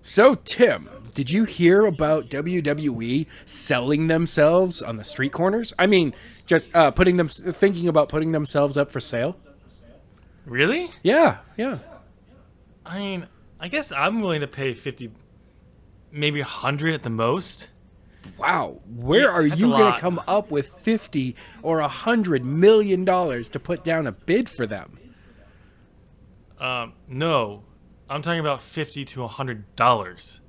So, Tim, did you hear about WWE selling themselves on the street corners? I mean, just thinking about putting themselves up for sale. Really? Yeah, yeah. I mean, I guess I'm willing to pay 50, maybe 100 at the most. Wow, where are That's you a going to lot. come up with $50 or $100 million to put down a bid for them? No. I'm talking about $50 to $100.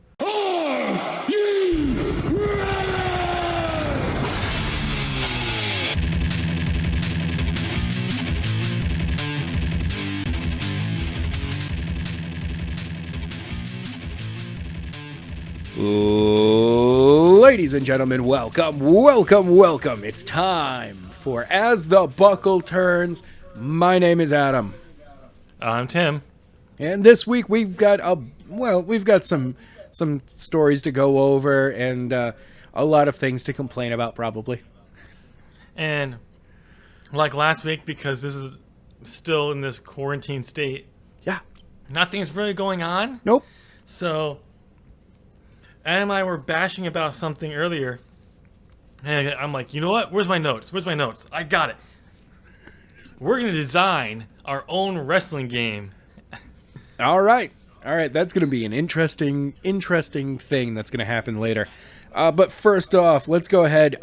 Ladies and gentlemen, welcome. It's time for As the Buckle Turns. My name is Adam. I'm Tim. And this week we've got some stories to go over and a lot of things to complain about probably. And like last week, because this is still in this quarantine state, Yeah. nothing's really going on. Nope. So, Adam and I were bashing about something earlier. And I'm like, you know what? Where's my notes? I got it. We're going to design our own wrestling game. All right. That's going to be an interesting thing that's going to happen later. But first off, let's go ahead.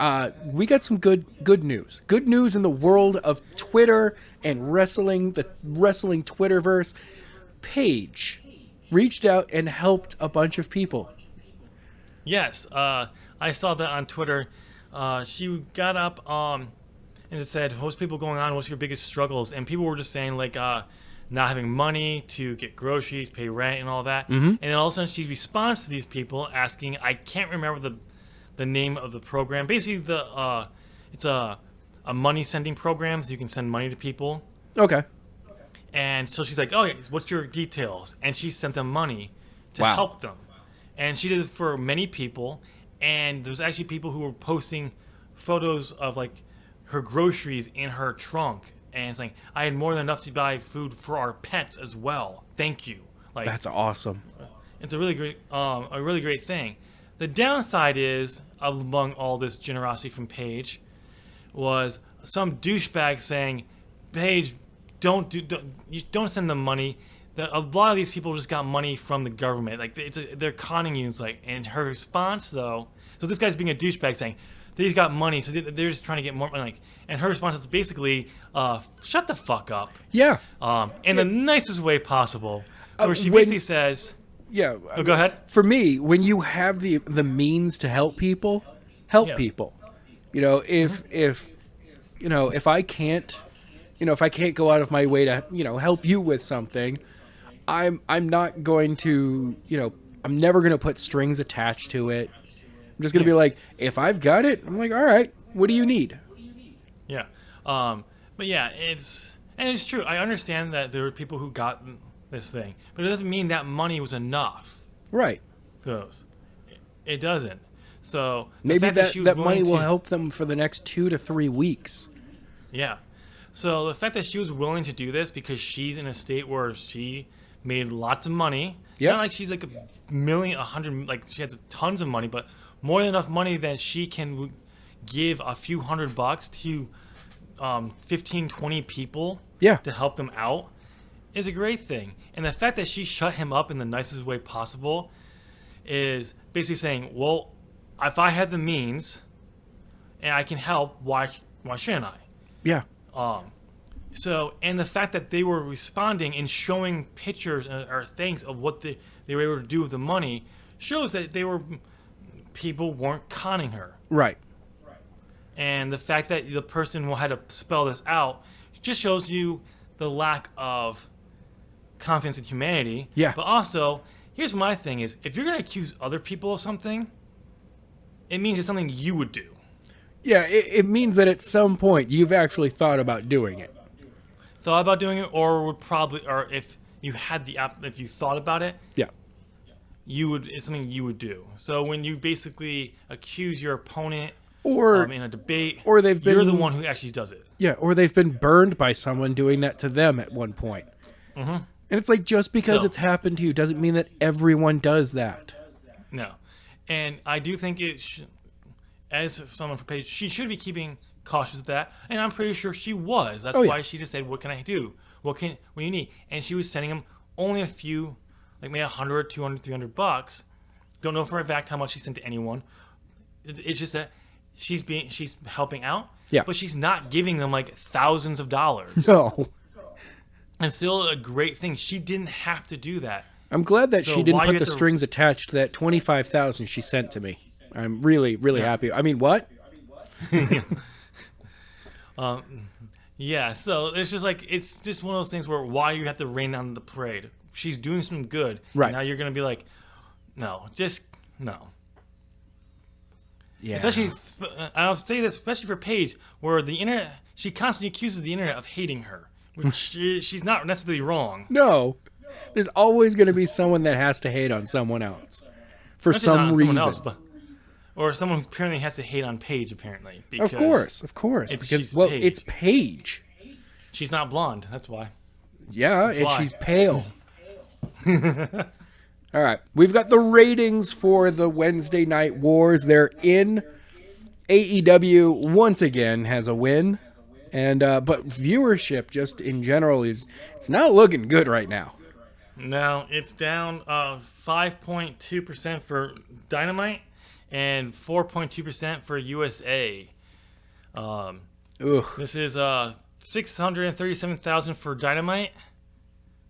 We got some good news. Good news in the world of Twitter and wrestling, the wrestling Twitterverse. Paige reached out and helped a bunch of people. Yes, I saw that on Twitter. She got up and it said, what's people going on? What's your biggest struggles? And people were just saying, like, not having money to get groceries, pay rent, and all that. Mm-hmm. And then all of a sudden she responds to these people asking, I can't remember the name of the program. Basically, it's a money sending program, so you can send money to people. Okay. And so she's like, oh, what's your details? And she sent them money to Wow. help them. And she did this for many people. And there's actually people who were posting photos of, like, her groceries in her trunk. And it's like, I had more than enough to buy food for our pets as well. Thank you. Like, That's awesome. it's a really great thing. The downside is, among all this generosity from Paige, was some douchebag saying, Paige, don't send them money. A lot of these people just got money from the government. Like, they're conning you. It's like, and her response though, so this guy's being a douchebag saying they got money, so they're just trying to get more money. Like, and her response is basically, shut the fuck up. Yeah. In the nicest way possible. Where she when- basically says, Yeah. oh, go ahead. For me, when you have the means to help people, Yeah. people. You know, if I can't go out of my way to, help you with something, I'm not going to, I'm never going to put strings attached to it. I'm just going to be like, if I've got it, I'm like, all right, what do you need? Yeah. But yeah, it's true. I understand that there were people who got this thing, but it doesn't mean that money was enough Right. for those. It doesn't. So the Maybe fact she was that willing money will to- help them for the next 2 to 3 weeks. Yeah. So the fact that she was willing to do this because she's in a state where she made lots of money. Yeah. Not like she's like $100, like she has tons of money, but more than enough money that she can give a few $100 to 15, 20 people Yeah. to help them out is a great thing. And the fact that she shut him up in the nicest way possible is basically saying, well, if I have the means and I can help, why shouldn't I? Yeah. So, and the fact that they were responding and showing pictures or things of what they were able to do with the money shows that people weren't conning her. Right. And the fact that the person had to spell this out just shows you the lack of confidence in humanity. Yeah. But also, here's my thing is, if you're going to accuse other people of something, it means it's something you would do. Yeah, it means that at some point you've actually thought about doing it. Thought about doing it, or if you had if you thought about it, Yeah. it's something you would do. So when you basically accuse your opponent Or in a debate, or you're the one who actually does it. Yeah, or they've been burned by someone doing that to them at one point. Mm-hmm. And it's like, just because So it's happened to you doesn't mean that everyone does that. no, and I do think as someone from Paige, she should be keeping cautious of that, and I'm pretty sure she was. That's Oh, yeah. why she just said, "What can I do? What do you need?" And she was sending him only a few, like maybe 100, 200, $300. Don't know for a fact how much she sent to anyone. It's just that she's helping out, Yeah. but she's not giving them like thousands of dollars. No. And still a great thing. She didn't have to do that. I'm glad that So she didn't why you put have the to- strings attached to that 25,000 she sent to me. I'm really, really happy. I mean, what? Yeah, so it's just like, it's just one of those things where why you have to rain on the parade. She's doing something good. Right. And now you're going to be like, no, just no. Yeah. Especially, I'll say this, especially for Paige, where the internet, she constantly accuses the internet of hating her, which she's not necessarily wrong. No. There's always going to be someone that has to hate on someone else for Not just on some reason. someone else, but or someone who apparently has to hate on Paige, apparently. Because Of course. she's Because, well, Paige. it's Paige. she's not blonde, that's why. Yeah, and why. she's pale. All right. We've got the ratings for the Wednesday Night Wars. They're in. AEW, once again, has a win. And but viewership, just in general, it's not looking good right now. No, it's down 5.2% for Dynamite and 4.2% for USA. Ugh. This is 637,000 for Dynamite.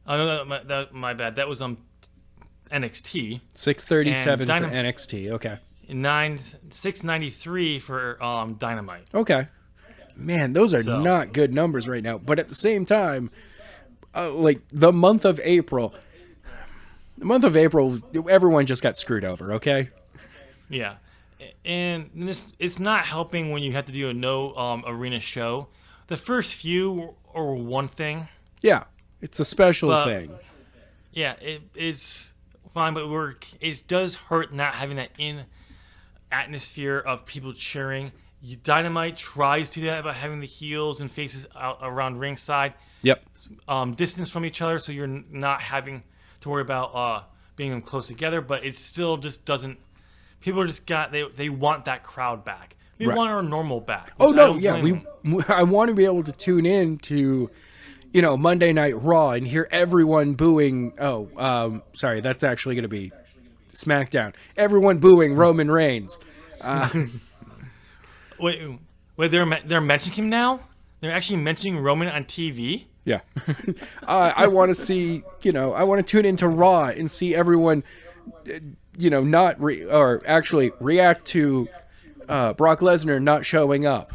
Oh no, my bad. That was NXT. 637 for And NXT. Okay. 693 for Dynamite. Okay. Man, those are So- not good numbers right now. But at the same time, like the month of April, everyone just got screwed over. Okay. Yeah, and it's not helping when you have to do a no arena show. The first few are one thing. Yeah, it's a special But- thing. Yeah, it's fine, but it does hurt not having that atmosphere of people cheering. Dynamite tries to do that by having the heels and faces out around ringside, Yep. distance from each other, so you're not having to worry about being close together. But it still just doesn't. People just they want that crowd back. We Right. want our normal back. Oh which I no, don't yeah, blame them. I want to be able to tune in to, Monday Night Raw and hear everyone booing. Oh, sorry, that's actually going to be SmackDown. Everyone booing Roman Reigns. Wait, they're mentioning him now? They're actually mentioning Roman on TV? Yeah, I want to see. I want to tune into Raw and see everyone. Not actually react to Brock Lesnar not showing up.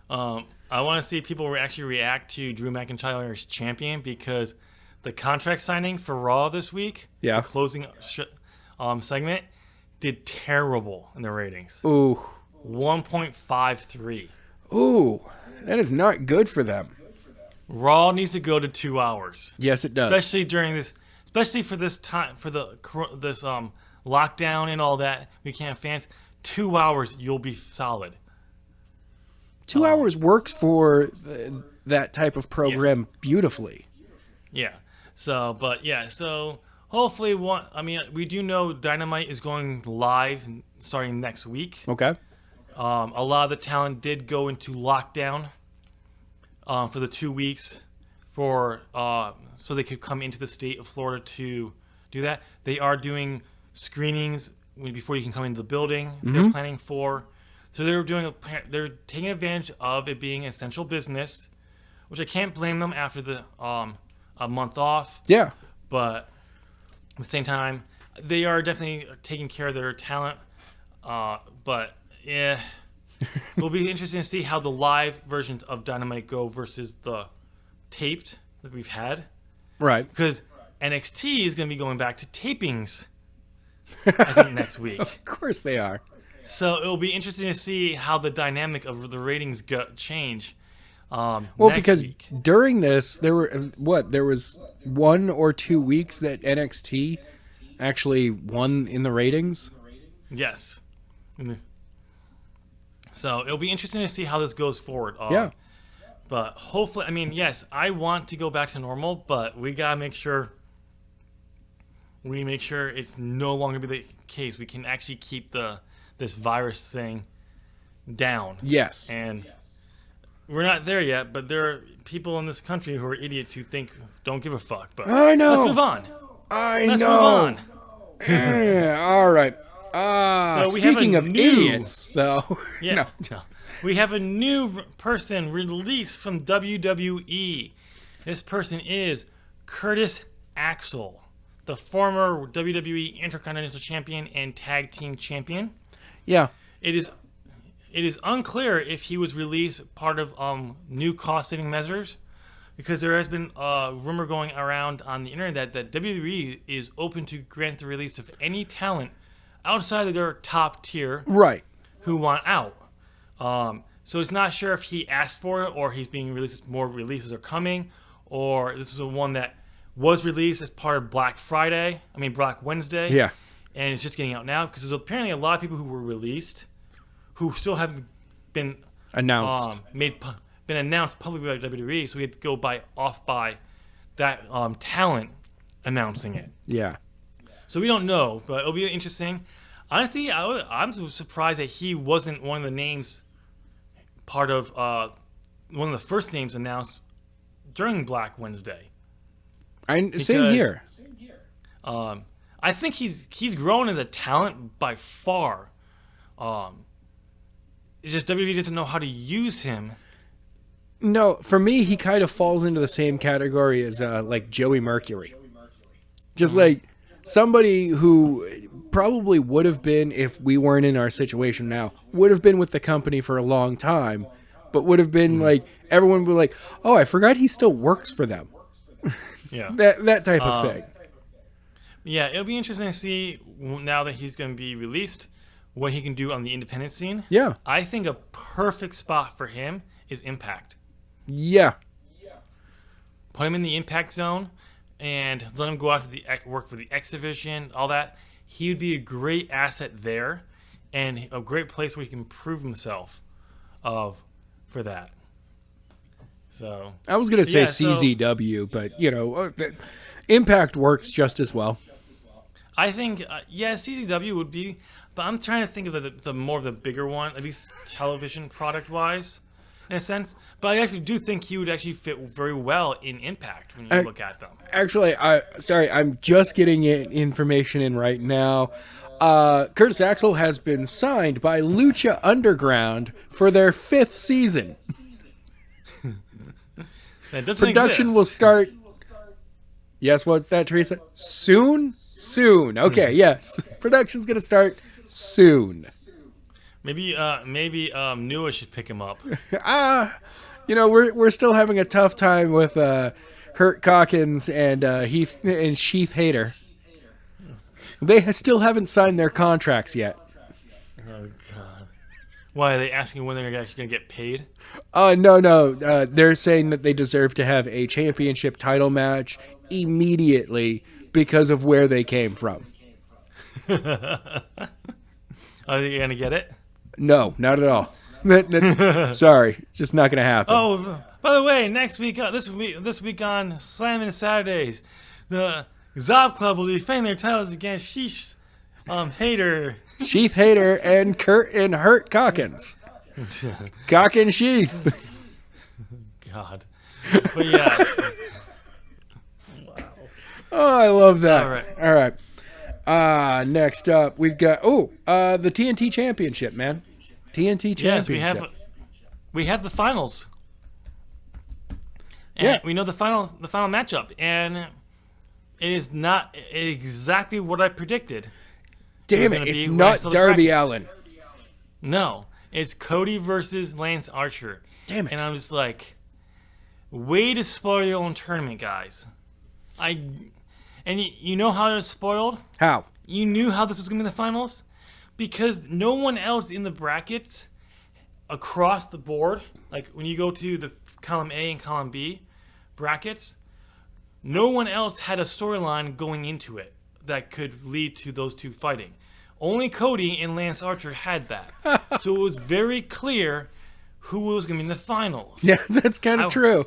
I want to see people actually react to Drew McIntyre as champion, because the contract signing for Raw this week, Yeah. the closing segment, did terrible in the ratings. Ooh, 1.53. ooh, that is not good for them. Raw needs to go to 2 hours, Yes, it does. especially for this time, for this lockdown and all that. We can't have fans. 2 hours, you'll be solid. 2 hours works for that type of program beautifully. Yeah. So hopefully we do know Dynamite is going live starting next week. Okay. A lot of the talent did go into lockdown for the 2 weeks so they could come into the state of Florida to do that. They are doing screenings before you can come into the building. They're planning for. So they're taking advantage of it being essential business, which I can't blame them after the a month off. Yeah. But at the same time, they are definitely taking care of their talent. But yeah, it'll be interesting to see how the live versions of Dynamite go versus the taped that we've had. Right. Because NXT is going to be going back to tapings, I think, next week. Of course they are. So it'll be interesting to see how the dynamic of the ratings change. Well, next because week. during this, there was 1 or 2 weeks that NXT actually won in the ratings. Yes. So it'll be interesting to see how this goes forward. Yeah. But hopefully, I mean, yes, I want to go back to normal, but we gotta make sure it's no longer be the case. We can actually keep this virus thing down. Yes. And we're not there yet, but there are people in this country who are idiots who don't give a fuck. But I know. let's move on. Let's move on. All right. So speaking of idiots, though. Yeah. No. We have a new person released from WWE. This person is Curtis Axel, the former WWE Intercontinental Champion and Tag Team Champion. Yeah. It is unclear if he was released part of new cost-saving measures, because there has been a rumor going around on the internet that WWE is open to grant the release of any talent outside of their top tier, right, who want out. So it's not sure if he asked for it or he's being released. More releases are coming, or this is the one that was released as part of Black Wednesday. Yeah, and it's just getting out now because there's apparently a lot of people who were released who still haven't been announced, been announced publicly by WWE. So we had to go off by that talent announcing it. Yeah. So we don't know, but it'll be interesting. Honestly, I'm surprised that he wasn't one of the names, part of one of the first names announced during Black Wednesday. Same here. I think he's grown as a talent by far. It's just WWE doesn't know how to use him. No, for me, he kind of falls into the same category as like Joey Mercury. Just like somebody who probably would have been, if we weren't in our situation now, would have been with the company for a long time, but would have been like, everyone would be like, oh, I forgot he still works for them. Yeah. that type of thing. Yeah, it'll be interesting to see now that he's going to be released, what he can do on the independent scene. Yeah. I think a perfect spot for him is Impact. Yeah. Put him in the Impact zone and let him go after work for the X Division, all that. He would be a great asset there and a great place where he can prove himself for that. So I was going to say CZW, but, Impact works just as well. I think, CZW would be, but I'm trying to think of the more of the bigger one, at least television product-wise, in a sense. But I actually do think he would actually fit very well in Impact when you look at them. Actually, I'm just getting information in right now. Curtis Axel has been signed by Lucha Underground for their 5th season. That doesn't Production exist. will start. Yes, what's that, Teresa? Soon? Okay, yes. Production's going to start soon. Maybe Nua should pick him up. We're still having a tough time with Hurt Calkins and Sheath Hader. They still haven't signed their contracts yet. Oh God! Why are they asking when they're actually going to get paid? No. They're saying that they deserve to have a championship title match immediately because of where they came from. Are they going to get it? No, not at all. Sorry, it's just not going to happen. Oh, by the way, next week, this week on Slammin' Saturdays, the Zob Club will be defending their titles against Sheath Hader, and Hurt Calkins. Cock and Sheath. God, but yeah. Wow. Oh, I love that. All right. Next up, we've got the TNT Championship, man. TNT Championship. Yes, we have the finals. And we know the final matchup, and it is not exactly what I predicted. Damn it! It's not Darby Allin. No, it's Cody versus Lance Archer. Damn it! And I was like, way to spoil your own tournament, guys. You know how it was spoiled? How? You knew how this was going to be the finals? Because no one else in the brackets across the board, like when you go to the column A and column B brackets, no one else had a storyline going into it that could lead to those two fighting. Only Cody and Lance Archer had that. So it was very clear who was going to be in the finals. Yeah, that's kind of true.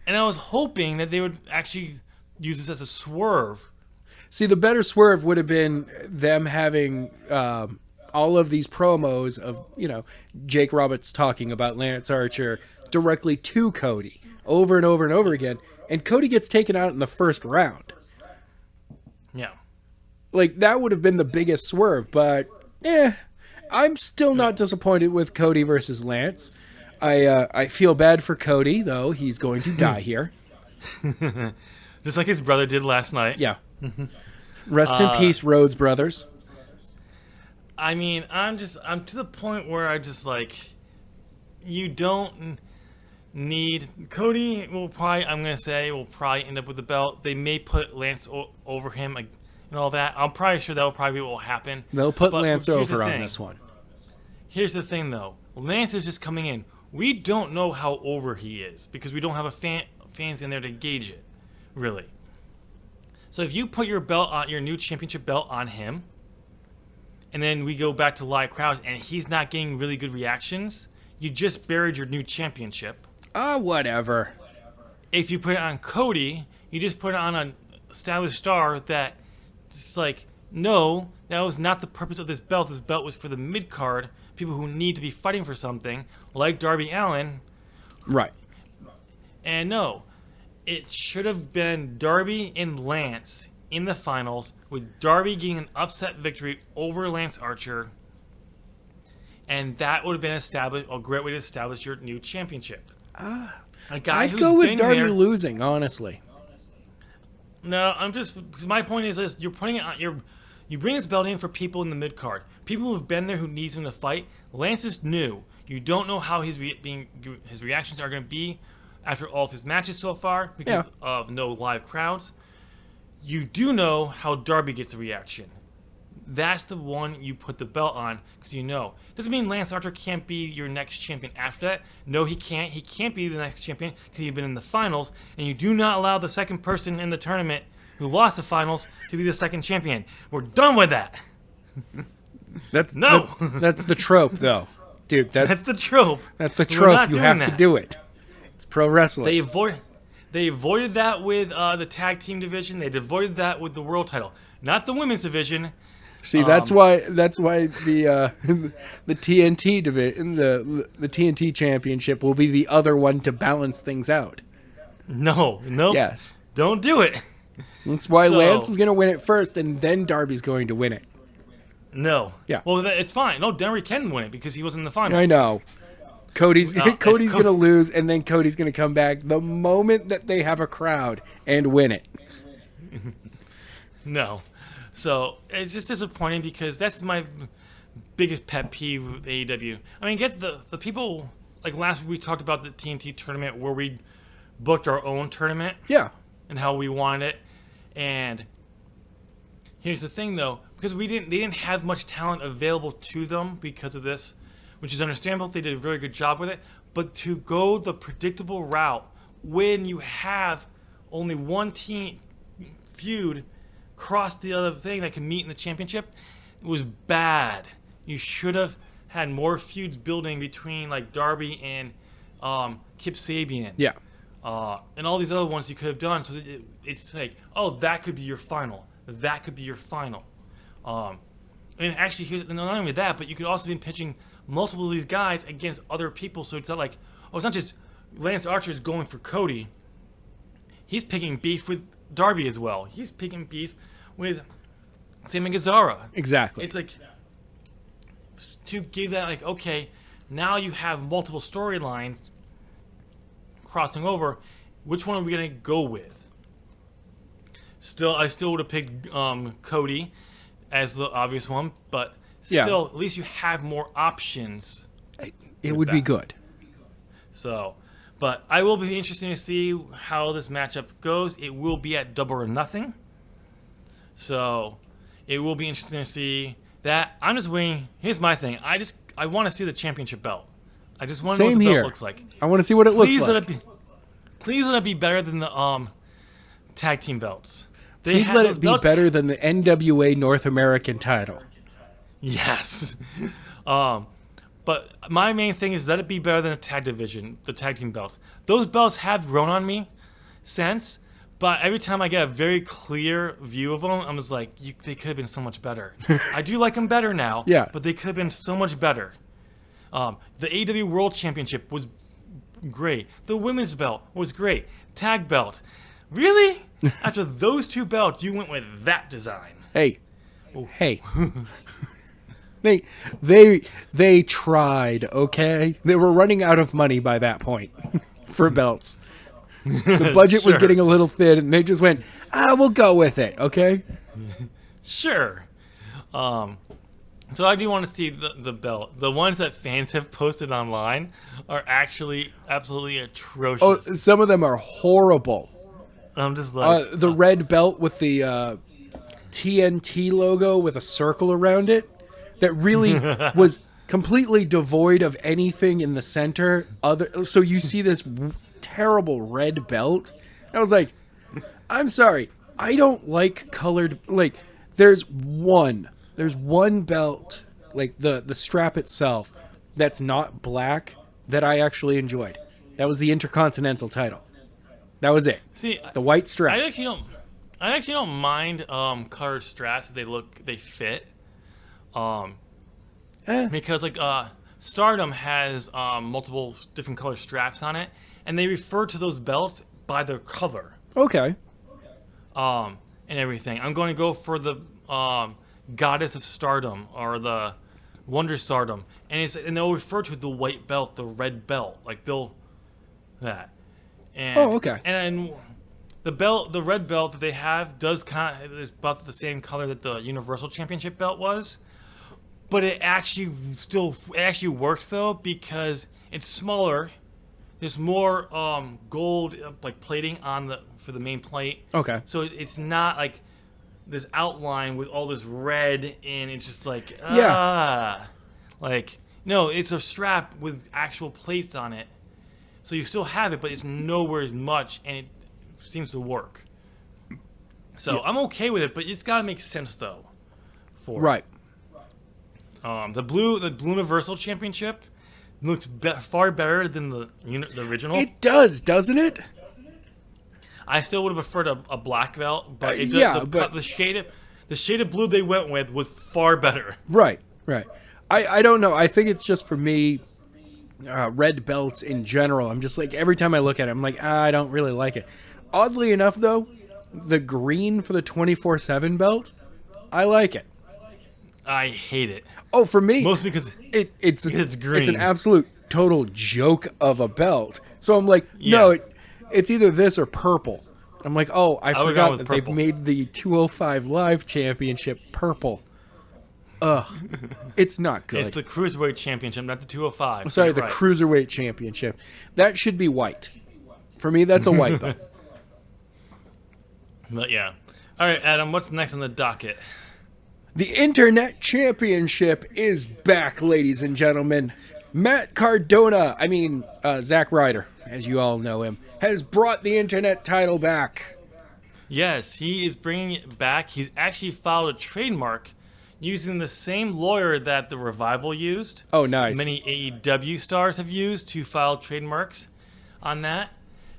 And I was hoping that they would actually use this as a swerve. See, the better swerve would have been them having all of these promos of, Jake Roberts talking about Lance Archer directly to Cody over and over and over again. And Cody gets taken out in the first round. Yeah. Like, that would have been the biggest swerve. But, I'm still not disappointed with Cody versus Lance. I feel bad for Cody, though. He's going to die here. Just like his brother did last night. Yeah. Rest in peace, Rhodes brothers. I mean, I'm to the point where I'm just like, you don't need... Cody will probably end up with the belt. They may put Lance over him and all that. I'm probably sure that will probably be what will happen. They'll put Lance over on this one. Here's the thing, though. Lance is just coming in. We don't know how over he is because we don't have fans in there to gauge it, really. So if you put your belt on, your new championship belt on him, and then we go back to live crowds and he's not getting really good reactions, you just buried your new championship. Whatever. If you put it on Cody, you just put it on an established star that just like, no, that was not the purpose of this belt. This belt was for the mid-card, people who need to be fighting for something, like Darby Allin. Right. And no, it should have been Darby and Lance in the finals, with Darby getting an upset victory over Lance Archer. And that would have been a great way to establish your new championship. I'd go with Darby losing, honestly. No, because my point is this: you're putting it on you bring this belt in for people in the mid card, people who have been there, who needs him to fight. Lance is new. You don't know how his reactions are going to be after all of his matches so far because of no live crowds. You do know how Darby gets a reaction. That's the one you put the belt on because you know. Doesn't mean Lance Archer can't be your next champion after that. No, he can't. He can't be the next champion because he's been in the finals. And you do not allow the second person in the tournament who lost the finals to be the second champion. We're done with that. That's the trope, though. Dude, that's the trope. That's the trope. You have to do it. It's pro wrestling. They avoided that with the tag team division. They avoided that with the world title. Not the women's division. See, that's why the the TNT division, the TNT championship will be the other one to balance things out. No. Yes. Don't do it. That's why Lance is going to win it first, and then Darby's going to win it. No. Yeah. Well, it's fine. No, Darby can win it because he was in the finals. I know. Cody's going to lose, and then Cody's going to come back the moment that they have a crowd and win it. No. So it's just disappointing because that's my biggest pet peeve with AEW. I mean, get the people, like last week we talked about the TNT tournament where we booked our own tournament. Yeah. And how we wanted it. And here's the thing though, because they didn't have much talent available to them because of this, which is understandable. They did a very good job with it. But to go the predictable route when you have only one team feud cross the other thing that can meet in the championship, it was bad. You should have had more feuds building between like Darby and Kip Sabian. Yeah. And all these other ones you could have done. So it's like, oh, that could be your final. That could be your final. And actually, here's not only that, but you could also be pitching multiple of these guys against other people. So it's not like, oh, it's not just Lance Archer is going for Cody. He's picking beef with Darby as well. He's picking beef with Sammy Guevara. Exactly. It's like to give that like, okay, now you have multiple storylines crossing over. Which one are we gonna go with? I still would have picked Cody as the obvious one, but still, at least you have more options. It would be good. So, but I will be interested to see how this matchup goes. It will be at Double or Nothing. So, it will be interesting to see that. I'm just waiting. Here's my thing. I want to see the championship belt. I just want to know what the belt looks like. I want to see what it looks like. Please let it be better than the tag team belts. Please let it be better than the NWA North American title. Yes. But But my main thing is let it be better than the tag division, the tag team belts. Those belts have grown on me since, but every time I get a very clear view of them, I'm just like, they could have been so much better. I do like them better now, Yeah. but they could have been so much better. The AEW World Championship was great. The women's belt was great. Tag belt. Really? After those two belts, you went with that design. Hey. Hey. They tried, okay? They were running out of money by that point for belts. The budget was getting a little thin, and they just went, we'll go with it, okay? Sure. So I do want to see the belt. The ones that fans have posted online are actually absolutely atrocious. Oh, some of them are horrible. I'm just like... the red belt with the TNT logo with a circle around it that really was completely devoid of anything in the center. So you see this terrible red belt. I was like, I'm sorry, I don't like colored. Like, there's one belt, like the strap itself, that's not black that I actually enjoyed. That was the Intercontinental title. That was it. See, the white strap. I actually don't mind colored straps if they fit. Because like Stardom has multiple different color straps on it, and they refer to those belts by their color. Okay. And everything. I'm going to go for the Goddess of Stardom or the Wonder Stardom, and they'll refer to the white belt, the red belt, like that. And, okay. And the red belt that they have is about the same color that the Universal Championship belt was, but it actually works though because it's smaller. There's more gold like plating for the main plate. Okay. So it's not like this outline with all this red, and it's just like like no, it's a strap with actual plates on it. So you still have it, but it's nowhere as much, and it seems to work. So I'm okay with it, but it's got to make sense though. Right. The blue Universal Championship looks far better than the original. It does, doesn't it? I still would have preferred a black belt, but but the shade of blue they went with was far better. Right. I don't know. I think it's just for me. Red belts in general, I'm just like, every time I look at it, I'm like, I don't really like it. Oddly enough, though, the green for the 24/7 belt, I like it. I hate it. Oh, for me, mostly because it's green. It's an absolute total joke of a belt. So I'm like, no, it's either this or purple. I'm like, oh, I forgot that they've made the 205 Live Championship purple. It's not good. It's the Cruiserweight Championship, not the 205. I'm sorry, the Cruiserweight Championship. That should be white. For me, that's a white belt. But yeah. All right, Adam, what's next on the docket? The Internet Championship is back, ladies and gentlemen. Matt Cardona, Zack Ryder, as you all know him, has brought the Internet title back. Yes, he is bringing it back. He's actually filed a trademark using the same lawyer that the Revival used. Oh, nice. Many AEW stars have used to file trademarks on that.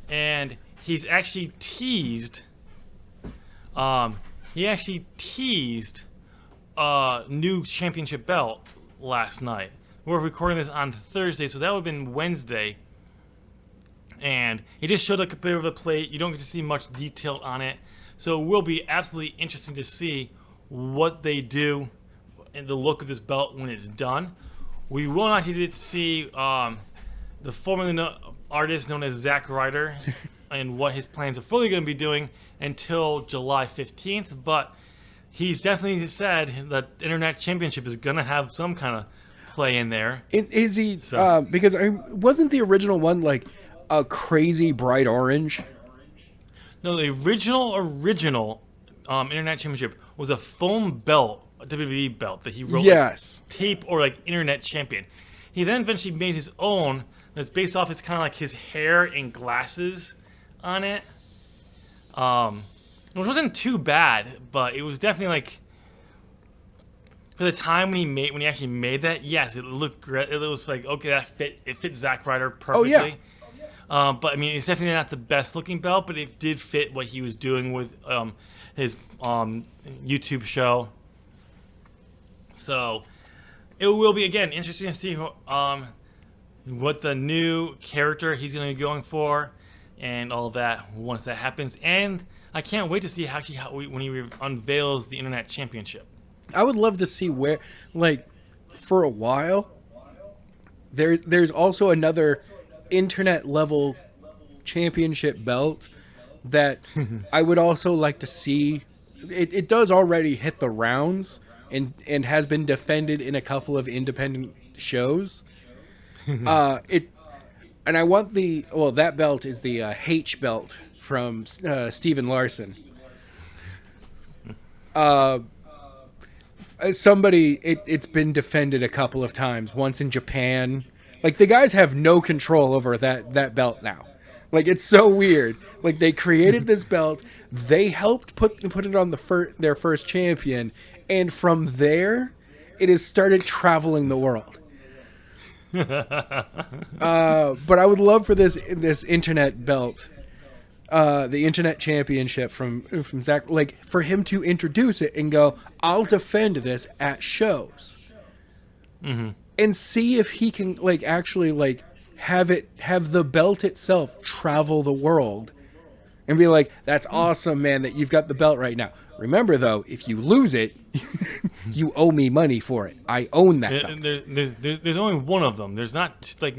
And he's actually teased... a new championship belt last night. We're recording this on Thursday, so that would have been Wednesday. And he just showed like a bit of a plate. You don't get to see much detail on it. So it will be absolutely interesting to see what they do and the look of this belt when it's done. We will not get to see the formerly artist known as Zack Ryder and what his plans are fully going to be doing until July 15th, but he's definitely said that the Internet Championship is going to have some kind of play in there. Is he, because wasn't the original one like a crazy bright orange? No, the original Internet Championship was a foam belt, a WWE belt that he wrote tape or like Internet Champion. He then eventually made his own that's based off his kind of like his hair and glasses on it. Which wasn't too bad, but it was definitely like for the time when he actually made that, yes, it looked great. It was like, okay, it fit Zack Ryder perfectly. Oh, yeah. But I mean, it's definitely not the best looking belt, but it did fit what he was doing with his YouTube show. So it will be, again, interesting to see what the new character he's going to be going for and all of that once that happens. And I can't wait to see when he unveils the Internet Championship. I would love to see where, like, for a while, there's also another internet level championship belt that I would also like to see. It does already hit the rounds and has been defended in a couple of independent shows. And I want that belt is the H belt from Steven Larson. It's been defended a couple of times. Once in Japan. Like, the guys have no control over that belt now. Like, it's so weird. Like, they created this belt. They helped put it on their first champion. And from there, it has started traveling the world. But I would love for this internet belt, the internet championship from Zach, like, for him to introduce it and go, I'll defend this at shows, and see if he can, like, actually, like, have the belt itself travel the world, and be like, that's awesome, man, that you've got the belt right now. Remember, though, if you lose it, you owe me money for it. I own that belt. There's only one of them. There's not, like,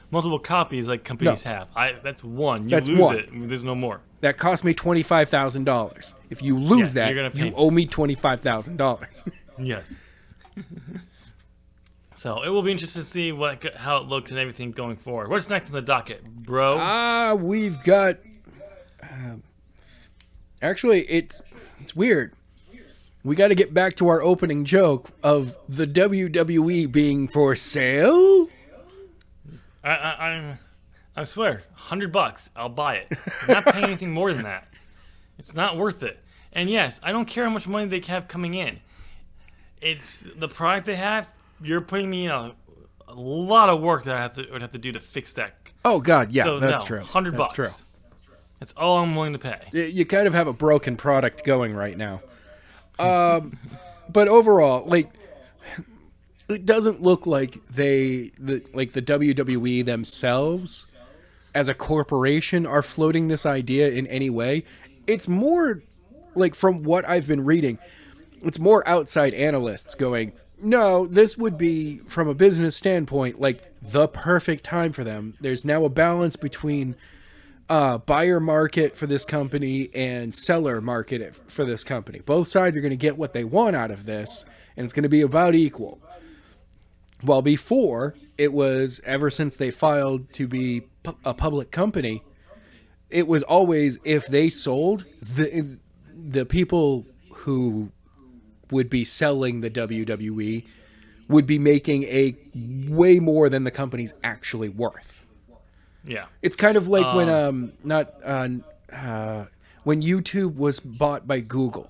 multiple copies like companies have. That's one. That's lose one. it, there's no more. That cost me $25,000. If you lose Yeah, that, you're gonna pay. you owe me $25,000. Yes. So it will be interesting to see how it looks and everything going forward. What's next on the docket, bro? We've got. Actually, it's weird. We got to get back to our opening joke of the WWE being for sale. I swear, $100, I'll buy it. I'm not paying anything more than that. It's not worth it. And yes, I don't care how much money they have coming in. It's the product they have. You're putting me in a lot of work that I would have to do to fix that. Oh God, yeah, so that's no, true. $100. That's true. That's all I'm willing to pay. You kind of have a broken product going right now. But overall, like, it doesn't look like the WWE themselves as a corporation are floating this idea in any way. It's more like, from what I've been reading, it's more outside analysts going, no, this would be, from a business standpoint, like, the perfect time for them. There's now a balance between buyer market for this company and seller market for this company. Both sides are going to get what they want out of this, and it's going to be about equal. While before, it was, ever since they filed to be a public company, it was always, if they sold, the people who would be selling the WWE would be making a way more than the company's actually worth. Yeah. It's kind of like when when YouTube was bought by Google.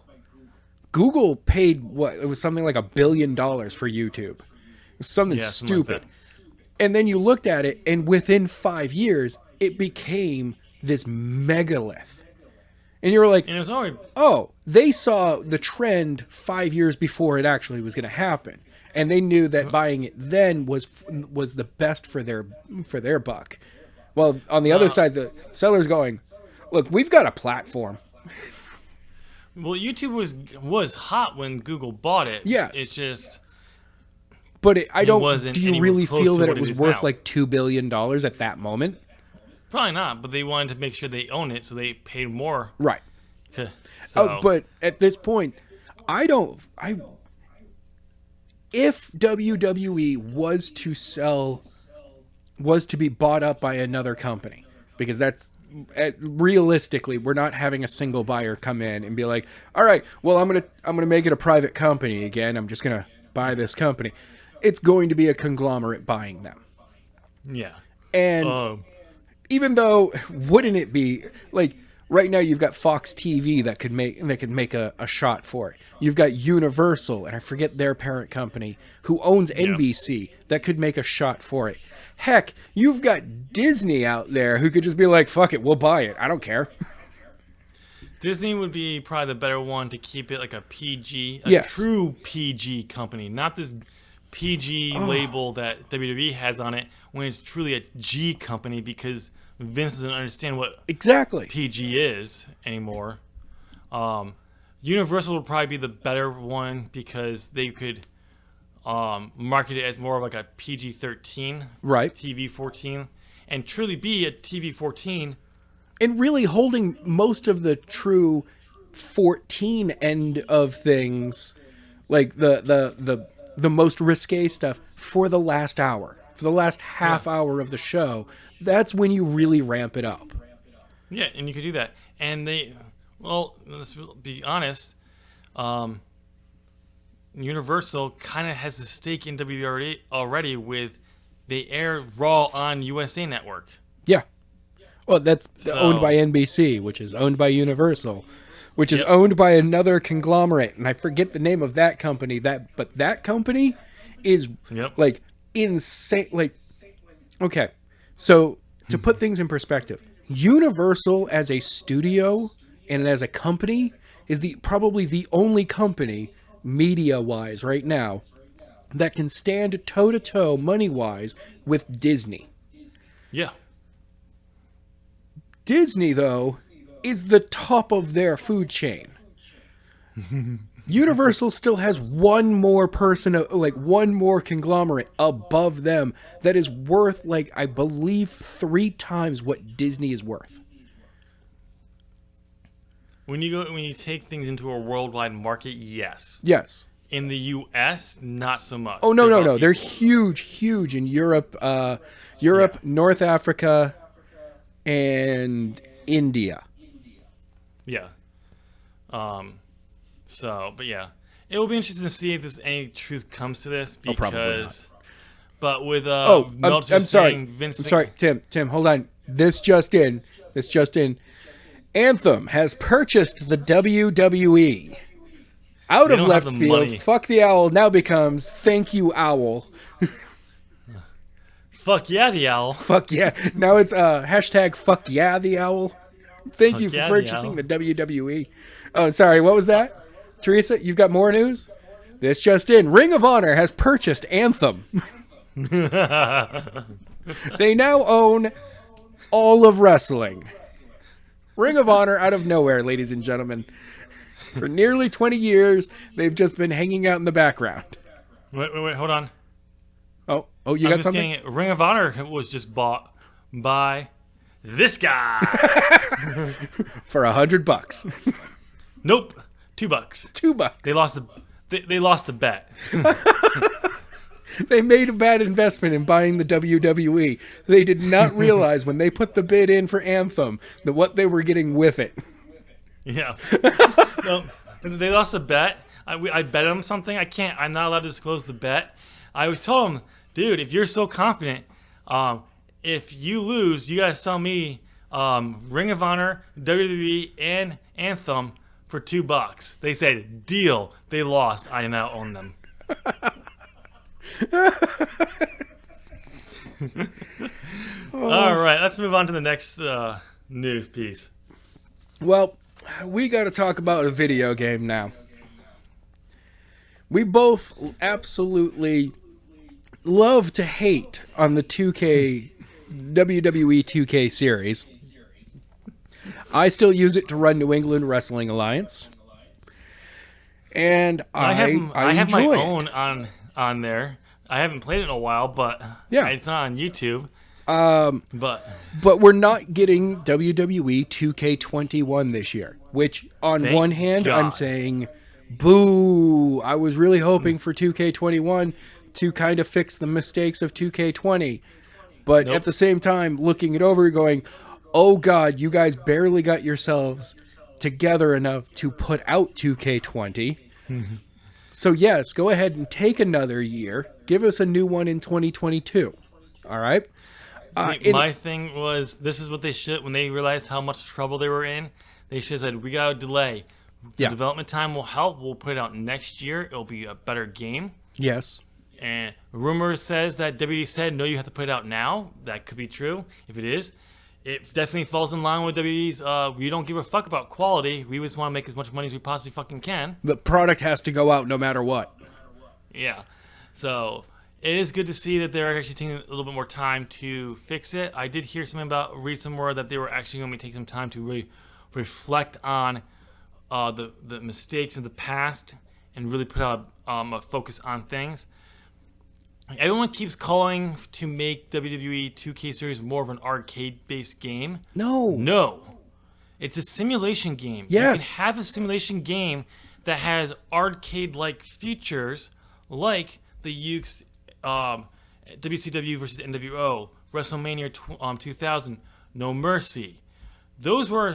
Google paid it was something like $1 billion for YouTube. It was something stupid. Like that. And then you looked at it, and within 5 years, it became this megalith. And you were like, and it was already... oh, they saw the trend 5 years before it actually was going to happen. And they knew that buying it then was the best for their buck. Well, on the other side, the seller's going, look, we've got a platform. Well, YouTube was hot when Google bought it. Yes. It's just... But wasn't do you anywhere really close feel to that what it it was is worth now. like $2 billion at that moment? Probably not, but they wanted to make sure they own it, so they paid more. Right. So. But at this point, if WWE was to be bought up by another company, because that's, realistically, we're not having a single buyer come in and be like, all right, well, I'm gonna make it a private company again. I'm just gonna buy this company. It's going to be a conglomerate buying them. Yeah. And even though, wouldn't it be like, right now you've got Fox TV that could make a shot for it. You've got Universal, and I forget their parent company, who owns NBC, that could make a shot for it. Heck, you've got Disney out there who could just be like, fuck it, we'll buy it. I don't care. Disney would be probably the better one to keep it like a PG, Yes. true PG company, not this PG label that WWE has on it when it's truly a G company because Vince doesn't understand what Exactly. PG is anymore. Universal would probably be the better one because they could market it as more of like a PG-13, Right. TV-14, and truly be a TV-14. And really holding most of the true 14 end of things, like the most risque stuff, for the last hour, for the last half hour of the show. That's when you really ramp it up. Yeah, and you could do that. And let's be honest, Universal kind of has a stake in WWE already with they air Raw on USA Network. Yeah. Well, that's owned by NBC, which is owned by Universal, which is owned by another conglomerate, and I forget the name of that company. But that company is like insane. Like, okay, so to put things in perspective, Universal as a studio and as a company is probably the only company media-wise right now that can stand toe-to-toe money-wise with Disney. Yeah. Disney, though, is the top of their food chain. Universal still has one more person, like one more conglomerate above them that is worth, like, I believe 3 times what Disney is worth. When you take things into a worldwide market, yes. Yes. In the U.S., not so much. Oh, no. They're huge in Europe, North Africa, and India. Yeah. But yeah, it will be interesting to see if any truth comes to this because. Probably not. But with I'm sorry. Tim, hold on. This just in. Anthem has purchased the WWE. Out of left field, money. Fuck the Owl now becomes Thank You Owl. Fuck yeah, the owl. Fuck yeah. Now it's hashtag Fuck yeah, the Owl. Thank you for yeah, purchasing the WWE. Oh, sorry. What was that? Teresa, you've got more news? This just in. Ring of Honor has purchased Anthem. They now own all of wrestling. Ring of Honor out of nowhere, ladies and gentlemen. For nearly 20 years, they've just been hanging out in the background. Wait, hold on. Oh, you got something? Getting, Ring of Honor was just bought by this guy. For $100. Nope, $2. $2. They lost a bet. They made a bad investment in buying the WWE. They did not realize when they put the bid in for Anthem that what they were getting with it. Yeah. No, they lost a bet. I bet them something. I'm not allowed to disclose the bet. I was told them, dude, if you're so confident, if you lose, you gotta sell me Ring of Honor, WWE, and Anthem for $2. They said, deal. They lost. I now own them. All right, let's move on to the next news piece. Well, we got to talk about a video game now. We both absolutely love to hate on the WWE 2K series. I still use it to run New England Wrestling Alliance. And I have my enjoy own it. on there. I haven't played it in a while, but yeah, it's not on YouTube. But we're not getting WWE 2K21 this year, which on Thank one hand, God. I'm saying, boo. I was really hoping for 2K21 to kind of fix the mistakes of 2K20. But Nope. at the same time, looking it over, going, oh God, you guys barely got yourselves together enough to put out 2K20. So yes, go ahead and take another year. Give us a new one in 2022. All right? See, my thing was, this is what they should, when they realized how much trouble they were in, they should have said, we got to delay. The development time will help. We'll put it out next year. It'll be a better game. Yes. And rumor says that WWE said, no, you have to put it out now. That could be true. If it is, it definitely falls in line with WWE's, we don't give a fuck about quality. We just want to make as much money as we possibly fucking can. The product has to go out no matter what. Yeah. So it is good to see that they're actually taking a little bit more time to fix it. I did hear something read somewhere that they were actually going to take some time to really reflect on the mistakes of the past and really put out a focus on things. Everyone keeps calling to make WWE 2K Series more of an arcade-based game. No. It's a simulation game. Yes. You can have a simulation game that has arcade-like features like the Ukes, WCW versus NWO, WrestleMania 2000, No Mercy. Those were,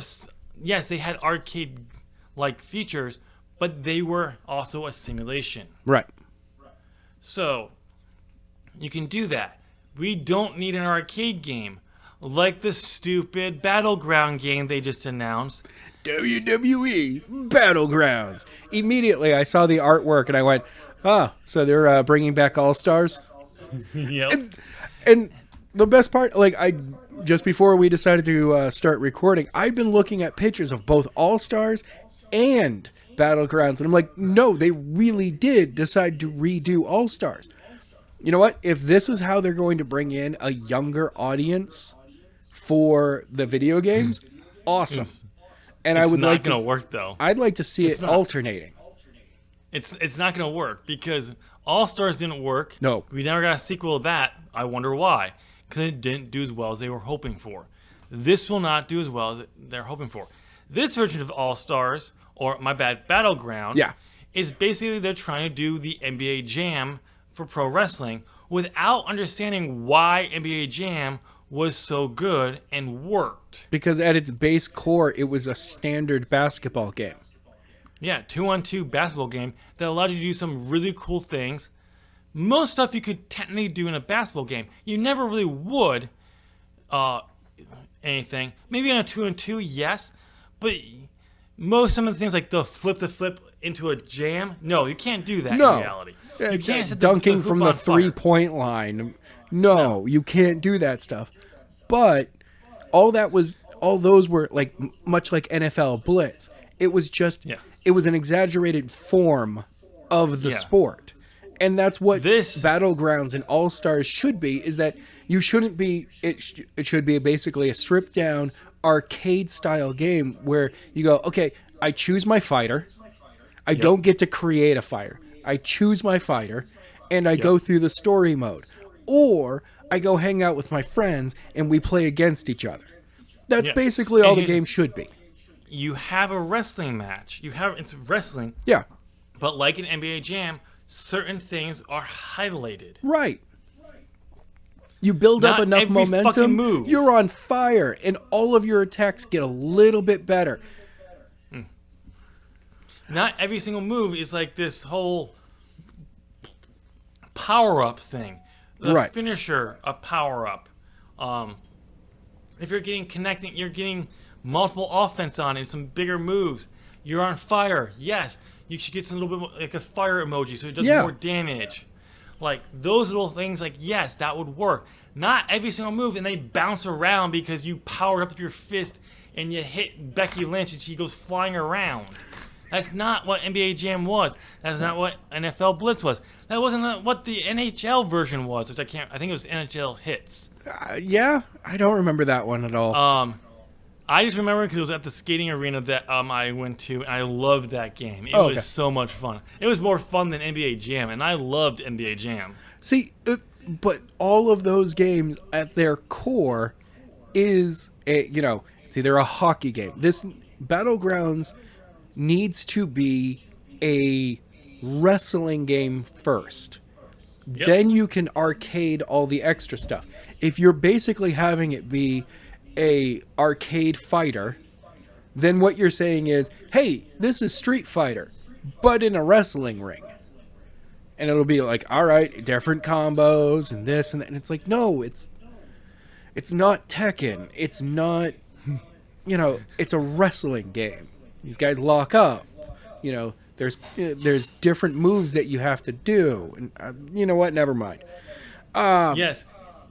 yes, they had arcade-like features, but they were also a simulation. Right. So you can do that. We don't need an arcade game like the stupid Battleground game they just announced. WWE Battlegrounds. Immediately, I saw the artwork and I went, so they're bringing back All-Stars? Yep. And the best part, just before we decided to start recording, I'd been looking at pictures of both All-Stars and Battlegrounds. And I'm like, no, they really did decide to redo All-Stars. You know what? If this is how they're going to bring in a younger audience for the video games, awesome. And it's I would not going to work though. I'd like to see it alternating. It's not going to work because All Stars didn't work. No, we never got a sequel to that. I wonder why. Because it didn't do as well as they were hoping for. This will not do as well as they're hoping for. This version of All Stars, or my bad, Battleground, is basically they're trying to do the NBA Jam for pro wrestling without understanding why NBA Jam was so good and worked. Because at its base core, it was a standard basketball game. Yeah, 2-on-2 basketball game that allowed you to do some really cool things. Most stuff you could technically do in a basketball game. You never really would anything. Maybe on a 2-on-2, yes. But some of the things like the flip into a jam, no, you can't do that in reality. You can't set dunking the from the 3-point line. No, you can't do that stuff. But all those were much like NFL Blitz. It was just it was an exaggerated form of the sport. And that's what Battlegrounds and All-Stars should be, is that you shouldn't be it should be basically a stripped down arcade style game where you go, okay, I choose my fighter. I don't get to create a fighter. I choose my fighter and I go through the story mode. Or I go hang out with my friends and we play against each other. That's basically all the game should be. You have a wrestling match. It's wrestling. Yeah. But like an NBA Jam, certain things are highlighted. Right. You build up enough momentum, you're on fire, and all of your attacks get a little bit better. Not every single move is like this whole power-up thing. The finisher, a power-up. If you're you're getting multiple offense on and some bigger moves. You're on fire. Yes, you should get some little bit more, like a fire emoji so it does more damage. Like those little things, yes, that would work. Not every single move, and they bounce around because you powered up your fist and you hit Becky Lynch and she goes flying around. That's not what NBA Jam was. That's not what NFL Blitz was. That wasn't what the NHL version was, which I think it was NHL Hits. Yeah, I don't remember that one at all. I just remember because it was at the skating arena that I went to, and I loved that game. It was so much fun. It was more fun than NBA Jam, and I loved NBA Jam. See, but all of those games at their core is it's either a hockey game. This Battlegrounds needs to be a wrestling game first. Yep. Then you can arcade all the extra stuff. If you're basically having it be a arcade fighter, then what you're saying is, hey, this is Street Fighter, but in a wrestling ring. And it'll be like, all right, different combos and this and that. And it's like, no, it's It's not Tekken. It's not, it's a wrestling game. These guys lock up. There's different moves that you have to do. And you know what? Never mind. Yes,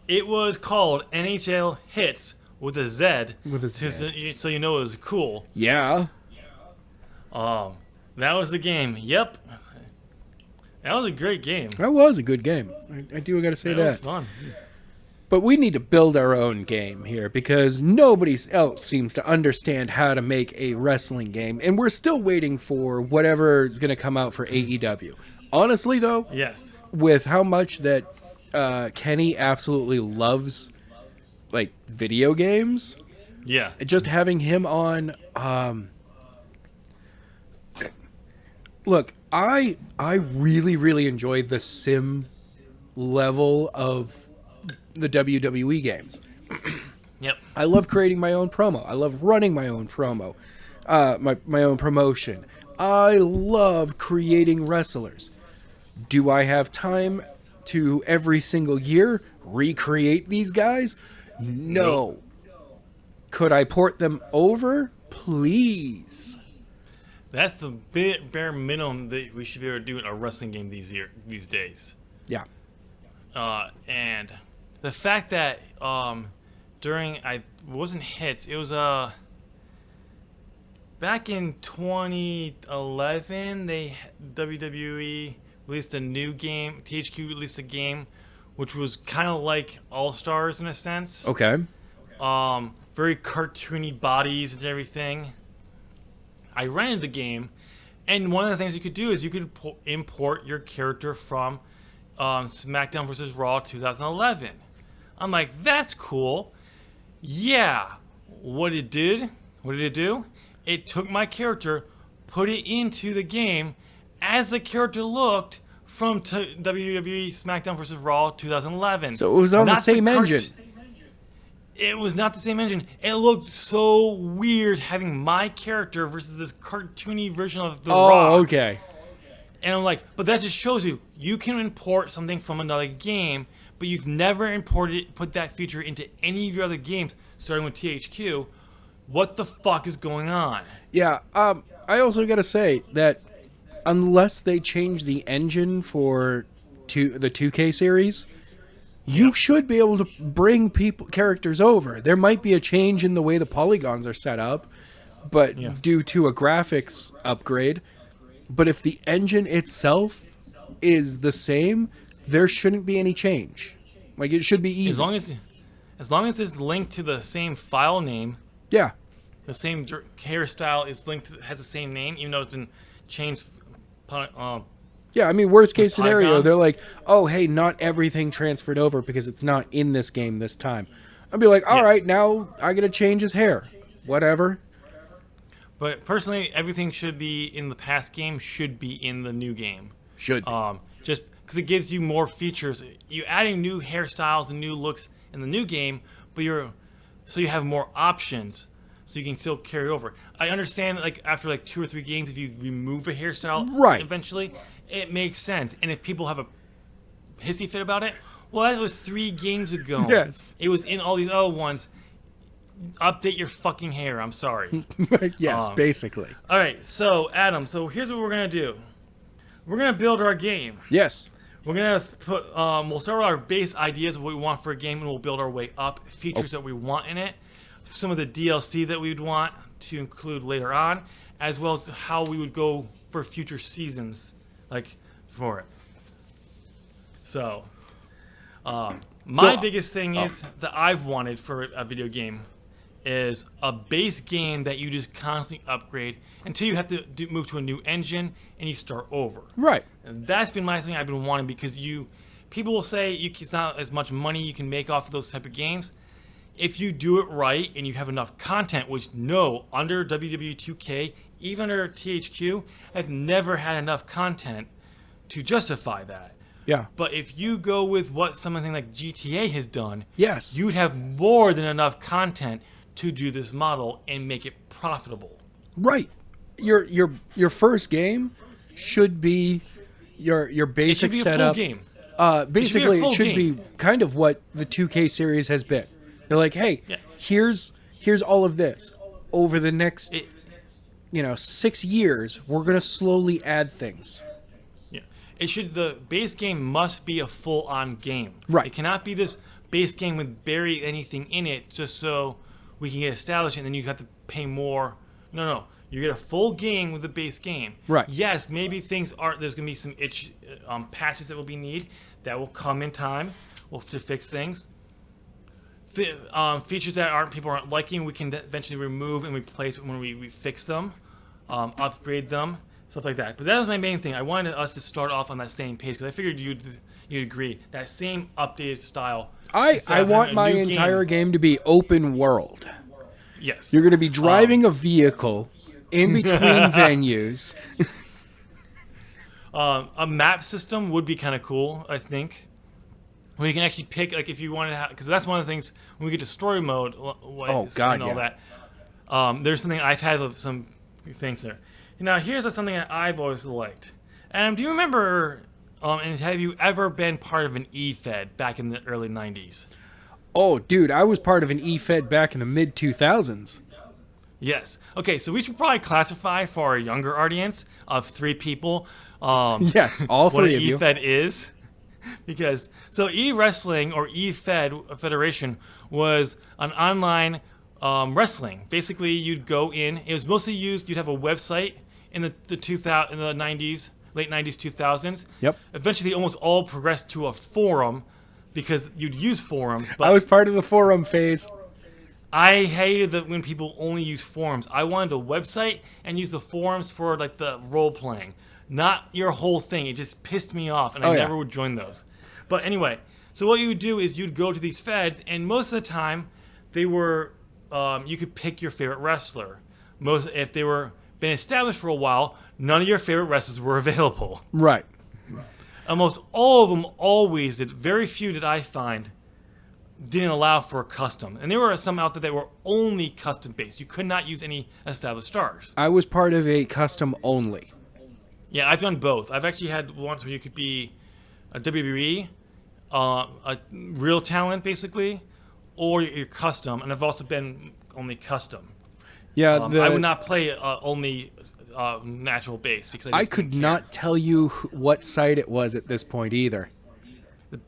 it was called NHL Hits with a Z. With a Z. So you know it was cool. Yeah. That was the game. Yep. That was a great game. That was a good game. I do got to say that. It was fun. But we need to build our own game here because nobody else seems to understand how to make a wrestling game. And we're still waiting for whatever is going to come out for AEW. Honestly, though, yes, with how much that Kenny absolutely loves, like, video games. Yeah. Just having him on... look, I really, really enjoy the sim level of the WWE games. Yep. I love creating my own promo. I love running my own promo, my own promotion. I love creating wrestlers. Do I have time to every single year recreate these guys? No. Nope. Could I port them over? Please. That's the bare minimum that we should be able to do in a wrestling game these days. Yeah. And the fact that during it wasn't Hits, it was back in 2011 WWE released a new game. THQ released a game which was kind of like All Stars in a sense. Okay. Very cartoony bodies and everything. I rented the game, and one of the things you could do is you could import your character from SmackDown vs. Raw 2011. I'm like, that's cool. Yeah. What it did it do? It took my character, put it into the game as the character looked from WWE SmackDown vs. Raw 2011. So it was on the same engine. It was not the same engine. It looked so weird having my character versus this cartoony version of The Rock. Oh, okay. And I'm like, but that just shows you can import something from another game, but you've never put that feature into any of your other games, starting with THQ. What the fuck is going on? Yeah, I also got to say that unless they change the engine for the 2K series, you should be able to bring characters over. There might be a change in the way the polygons are set up, but due to a graphics upgrade. But if the engine itself is the same, there shouldn't be any change. Like, it should be easy. As long as it's linked to the same file name. Yeah. The same hairstyle is linked has the same name, even though it's been changed. Yeah, I mean, worst case scenario, polygons. they're like, oh, hey, not everything transferred over because it's not in this game this time. I'd be like, all right, now I got to change his hair. Whatever. But personally, everything should be in the past game should be in the new game. Should be. Just because it gives you more features. You're adding new hairstyles and new looks in the new game, but so you have more options. So you can still carry over. I understand, like, after like 2 or 3 games, if you remove a hairstyle, right, eventually, it makes sense. And if people have a hissy fit about it, well, that was 3 games ago. Yes. It was in all these other ones. Update your fucking hair. I'm sorry. Yes, basically. All right, so Adam, here's what we're gonna do. We're gonna build our game. Yes. We're gonna put. We'll start with our base ideas of what we want for a game, and we'll build our way up. Features that we want in it. Some of the DLC that we would want to include later on, as well as how we would go for future seasons, for it. So, my biggest thing is that I've wanted for a video game is a base game that you just constantly upgrade until you have to move to a new engine and you start over. Right. And that's been my thing I've been wanting because people will say it's not as much money you can make off of those type of games. If you do it right and you have enough content, which under WWE 2K, even under THQ, I've never had enough content to justify that. Yeah. But if you go with what something like GTA has done, yes, you'd have more than enough content to do this model and make it profitable. Right. Your first game should be your basic it should be setup. A full game. Basically, it should be kind of what the 2K series has been. They're like, hey, Yeah. here's all of this. Over the next, It, 6 years, we're gonna slowly add things. yeah. The base game must be a full-on game. Right. It cannot be this base game with barely anything in it just so we can get established and then you have to pay more. No. You get a full game with the base game. Right. Yes, maybe there's going to be some patches that will be need that will come in time to fix things. Features that people aren't liking, we can eventually remove and replace when we fix them, upgrade them, stuff like that. But that was my main thing. I wanted us to start off on that same page because I figured you'd agree. That same updated style. I want my entire game to be open world. Yes. You're going to be driving a vehicle in between venues. A map system would be kind of cool, I think. Where you can actually pick, like, if you wanted to have, because that's one of the things when we get to story mode. And all that. There's something I've had of some things there. Now, here's something that I've always liked. Do you remember? And have you ever been part of an E-Fed back in the early '90s? Oh, dude, I was part of an E-Fed back in the mid 2000s. Yes. Okay, so we should probably classify for our younger audience of 3 people. Yes, all 3 of you. What an E-Fed is. Because, so E-Wrestling or E-Fed Federation was an online wrestling. Basically, you'd go in. It was mostly used, you'd have a website in the 90s, late 90s, 2000s. Yep. Eventually, almost all progressed to a forum because you'd use forums. But I was part of the forum phase. I hated that when people only use forums. I wanted a website and use the forums for like the role playing, not your whole thing. It just pissed me off, and I never would join those. But anyway, so what you would do is you'd go to these feds, and most of the time, they were you could pick your favorite wrestler. If they were been established for a while, none of your favorite wrestlers were available. Right. Almost all of them always did. Very few did I find didn't allow for a custom. And there were some out there that were only custom based. You could not use any established stars. I was part of a custom only. Yeah, I've done both. I've actually had ones where you could be a WWE, a real talent basically, or you're custom. And I've also been only custom. Yeah, I would not play only natural base because I could not tell you what site it was at this point either.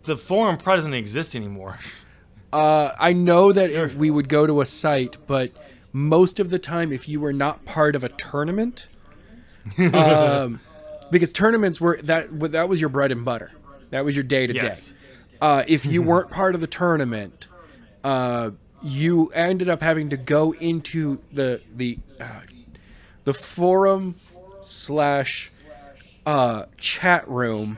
The forum doesn't exist anymore. I know that we would go to a site, but most of the time, if you were not part of a tournament, because tournaments that was your bread and butter, that was your day to day. If you weren't part of the tournament, you ended up having to go into the forum / chat room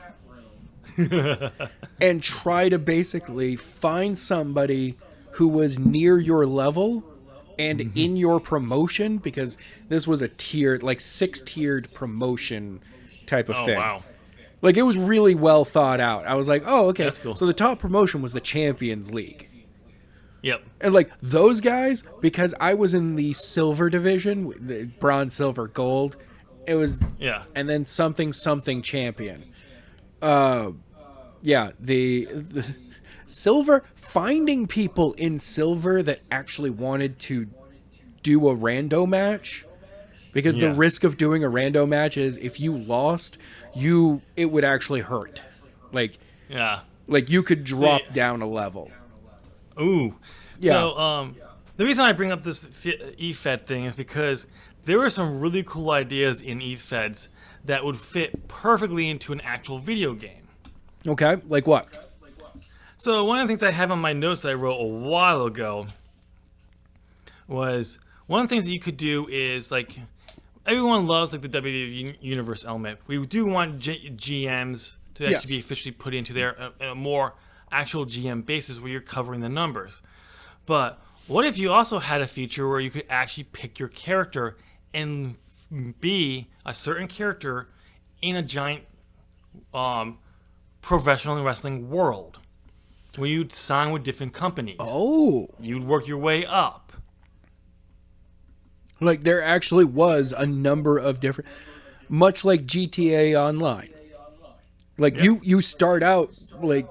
and try to basically find somebody who was near your level and in your promotion, because this was a tiered, like 6-tiered promotion type of thing. Wow. Like, it was really well thought out. I was like, oh, okay. That's cool. So the top promotion was the Champions League. Yep. And like those guys, because I was in the silver division, the bronze, silver, gold, it was and then something champion. The silver, finding people in silver that actually wanted to do a rando match, because the risk of doing a rando match is if you lost, it would actually hurt. Like you could drop down a level. Ooh. Yeah. So, the reason I bring up this E-Fed thing is because there were some really cool ideas in E-Feds that would fit perfectly into an actual video game. Okay, like what? So, one of the things I have on my notes that I wrote a while ago was one of the things that you could do is, like, everyone loves, like, the WWE Universe element. We do want GMs to actually be officially put into there, a more actual GM basis where you're covering the numbers. But what if you also had a feature where you could actually pick your character and be a certain character in a giant professional wrestling world where you'd sign with different companies? Oh. You'd work your way up. Like, there actually was a number of different, much like GTA Online. Like, you start out, like,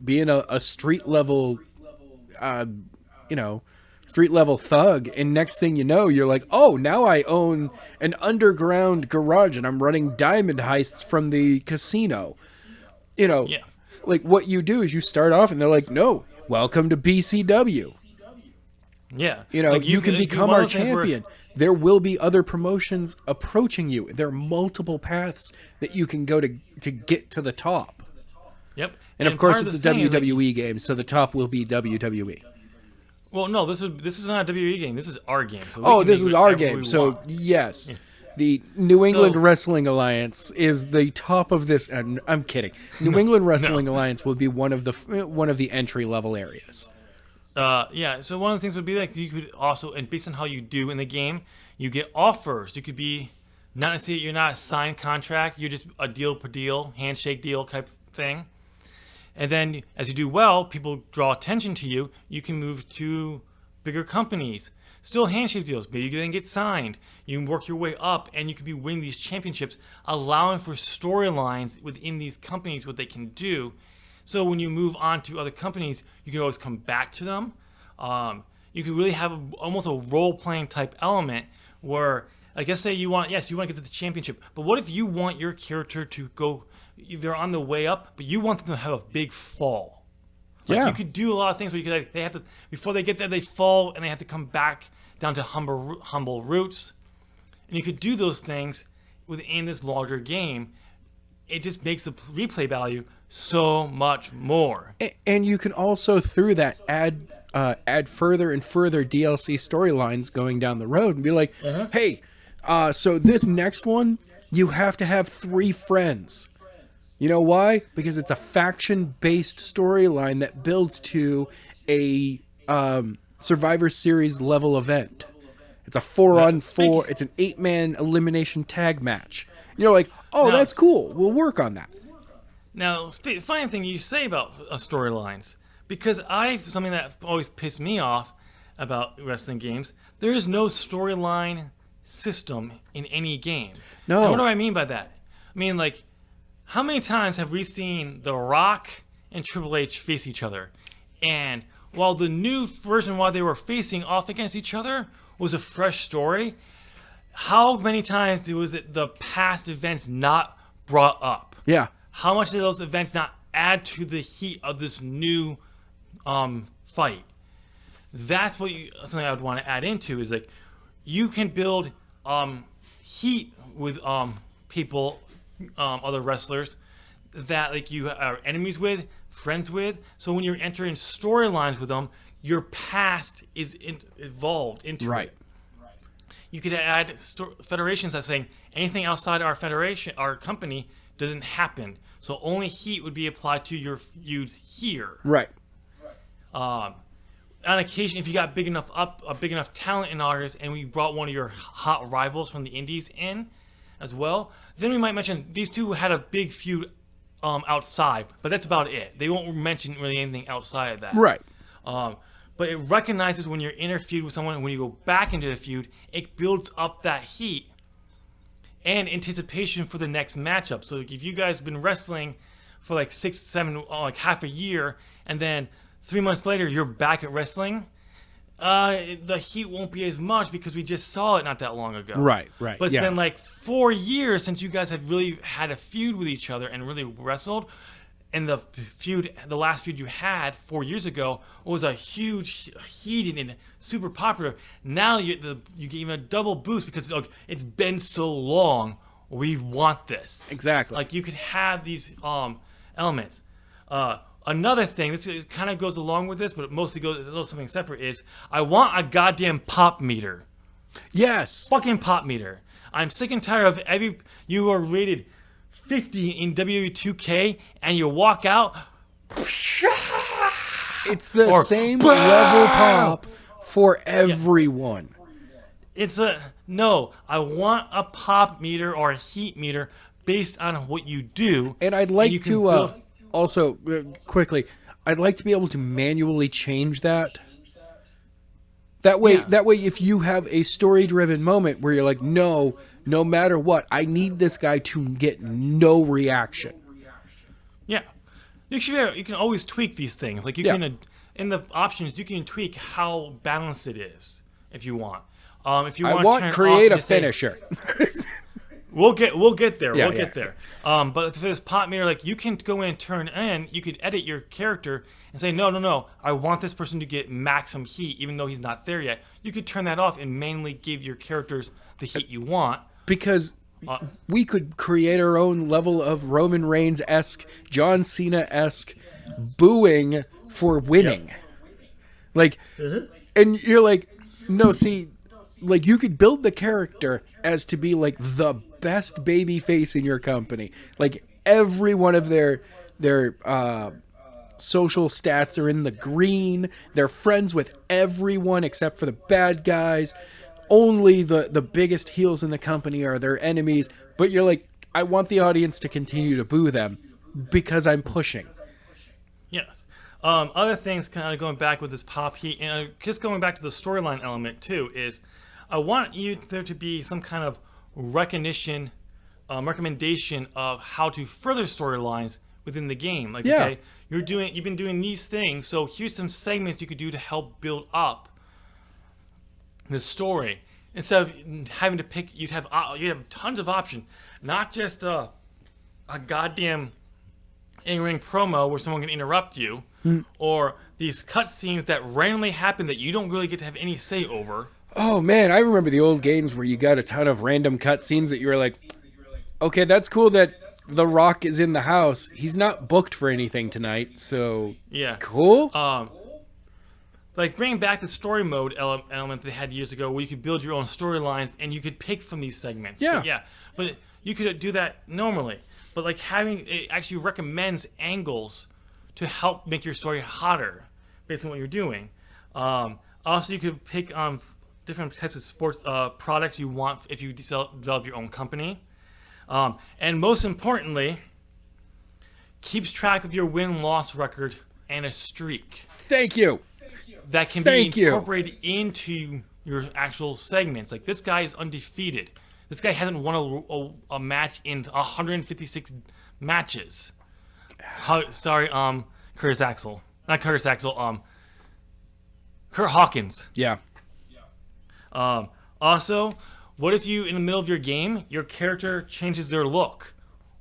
being a street level you know, street level thug, and next thing you know, you're like, oh, now I own an underground garage and I'm running diamond heists from the casino. You know, Yeah. like what you do is you start off and they're like, no, welcome to BCW. Yeah. You know, Like, you can become one our of the things where- champion. There will be other promotions approaching you. There are multiple paths that you can go to get to the top. Yep. And of course, part it's a this thing is, like, WWE game, so the top will be WWE. well, no, this is not a WWE game. This is our game. So we Oh, can this make is our whatever game. we So, want. yes. The New England So- Wrestling Alliance is the top of this. And I'm kidding. New England Wrestling Alliance will be one of the entry level areas. Yeah, so one of the things would be like you could also, and based on how you do in the game, you get offers. You could be not necessarily you're not a signed contract, you're just a deal per deal, handshake deal type thing. And then as you do well, people draw attention to you. You can move to bigger companies. Still handshake deals. Maybe you then get signed. You can work your way up, and you can be winning these championships, allowing for storylines within these companies, what they can do. So when you move on to other companies, you can always come back to them. You can really have almost a role-playing type element where, like, let's say you want to get to the championship, but what if you want your character to go, they're on the way up, but you want them to have a big fall? Like, Yeah. you could do a lot of things where you could, like, they have to, before they get there, they fall and they have to come back down to humble roots. And you could do those things within this larger game. It just makes the replay value so much more. And you can also, through that, add further and further DLC storylines going down the road and be like, hey, so this next one, you have to have 3 friends. You know why? Because it's a faction-based storyline that builds to a Survivor Series level event. It's a 4-on-4. It's an 8-man elimination tag match. You're like, oh, Now- that's cool. We'll work on that. Now, funny thing you say about storylines, because something that always pissed me off about wrestling games, there is no storyline system in any game. No. Now, what do I mean by that? I mean, like, how many times have we seen The Rock and Triple H face each other? And while the new version, while they were facing off against each other, was a fresh story, how many times was it the past events not brought up? Yeah. How much did those events not add to the heat of this new fight? That's something I would want to add into is like you can build heat with people, other wrestlers that like you are enemies with, friends with. So when you're entering storylines with them, your past is evolved into Right. it. You could add federations that saying anything outside our federation, our company, doesn't happen. So only heat would be applied to your feuds here. Right. On occasion, if you got a big enough talent in ours, and we brought one of your hot rivals from the indies in as well, then we might mention these two had a big feud outside, but that's about it. They won't mention really anything outside of that. Right. But it recognizes when you're in a feud with someone, and when you go back into the feud, it builds up that heat and anticipation for the next matchup. So like, if you guys have been wrestling for like 6, 7, like half a year, and then 3 months later you're back at wrestling, the heat won't be as much because we just saw it not that long ago. Right. But it's been like 4 years since you guys have really had a feud with each other and really wrestled. And the last feud you had 4 years ago was a huge, heated and super popular. Now you get even a double boost because it's been so long. We want this. Exactly. Like you could have these elements. Another thing, this kind of goes along with this, but it mostly goes a little something separate. Is I want a goddamn pop meter. Yes. Fucking pop meter. I'm sick and tired of you are rated 50 in WWE 2K and you walk out. It's the Or same BAM! level pop for everyone. No, I want a pop meter or a heat meter based on what you do. And I'd like you can to build- also quickly, I'd like to be able to manually change that. That way, if you have a story-driven moment where you're like, no matter what, I need this guy to get no reaction. Yeah. You can always tweak these things. Like you Yeah. can in the options, you can tweak how balanced it is if you want. If you I want want to turn create it a off and say, finisher. we'll get there. Yeah, We'll yeah. get there. But if there's pop meter, like you can go in and turn in, you could edit your character and say, no, I want this person to get maximum heat, even though he's not there yet. You could turn that off and mainly give your characters the heat you want. Because we could create our own level of Roman Reigns-esque, John Cena-esque booing for winning. Yep. Like, and you're like, no, see, like you could build the character as to be like the best baby face in your company. Like every one of their social stats are in the green. They're friends with everyone except for the bad guys. Only the biggest heels in the company are their enemies. But you're like, I want the audience to continue to boo them because I'm pushing. Yes. Other things kind of going back with this pop heat, and just going back to the storyline element too, is I want there to be some kind of recognition, recommendation of how to further storylines within the game. Like, Yeah. okay, you've been doing these things, so here's some segments you could do to help build up the story. Instead of having to pick, you'd have tons of options, not just a goddamn in-ring promo where someone can interrupt you, or these cutscenes that randomly happen that you don't really get to have any say over. Oh man, I remember the old games where you got a ton of random cutscenes that you were like, okay, that's cool that The Rock is in the house. He's not booked for anything tonight, so Yeah. cool. Like bringing back the story mode element they had years ago, where you could build your own storylines and you could pick from these segments. Yeah. But you could do that normally. But like having it actually recommends angles to help make your story hotter based on what you're doing. Also, you could pick different types of sports products you want if you develop your own company. And most importantly, keeps track of your win-loss record and a streak Thank you. that can Thank be you. incorporated into your actual segments. Like this guy is undefeated. This guy hasn't won a match in 156 matches. Sorry, Curtis Axel. Not Curtis Axel, Kurt Hawkins. Yeah. Also, what if you, in the middle of your game, your character changes their look?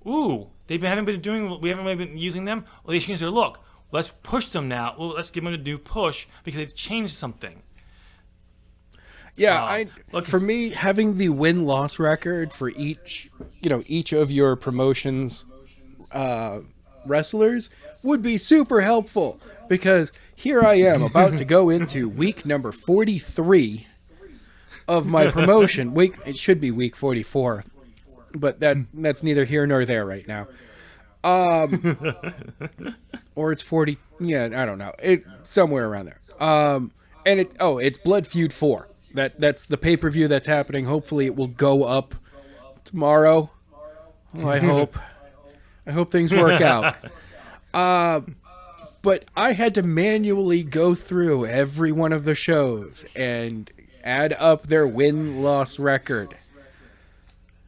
Ooh, we haven't really been using them? Well, they changed their look. Let's push them now. Well, let's give them a new push because they've changed something. Yeah, for me, having the win-loss record for each of your promotions wrestlers would be super helpful, because here I am about to go into week number 43 of my promotion. It should be week 44, but that's neither here nor there right now. Or it's 40. Yeah, I don't know. Somewhere around there. And it's Blood Feud 4. That's the pay-per-view that's happening. Hopefully it will go up tomorrow. Oh, I hope things work out. But I had to manually go through every one of the shows and add up their win-loss record.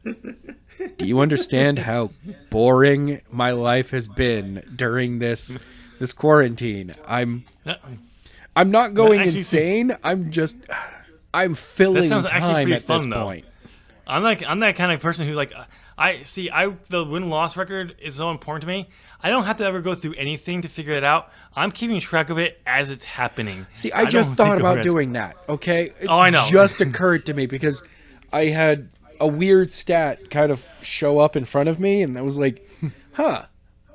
Do you understand how boring my life has been during this quarantine? I'm not going insane. I'm filling time at this point. I'm that kind of person who the win-loss record is so important to me. I don't have to ever go through anything to figure it out. I'm keeping track of it as it's happening. See, I just thought about doing that, okay? I know. It just occurred to me because I had a weird stat kind of show up in front of me, and I was like,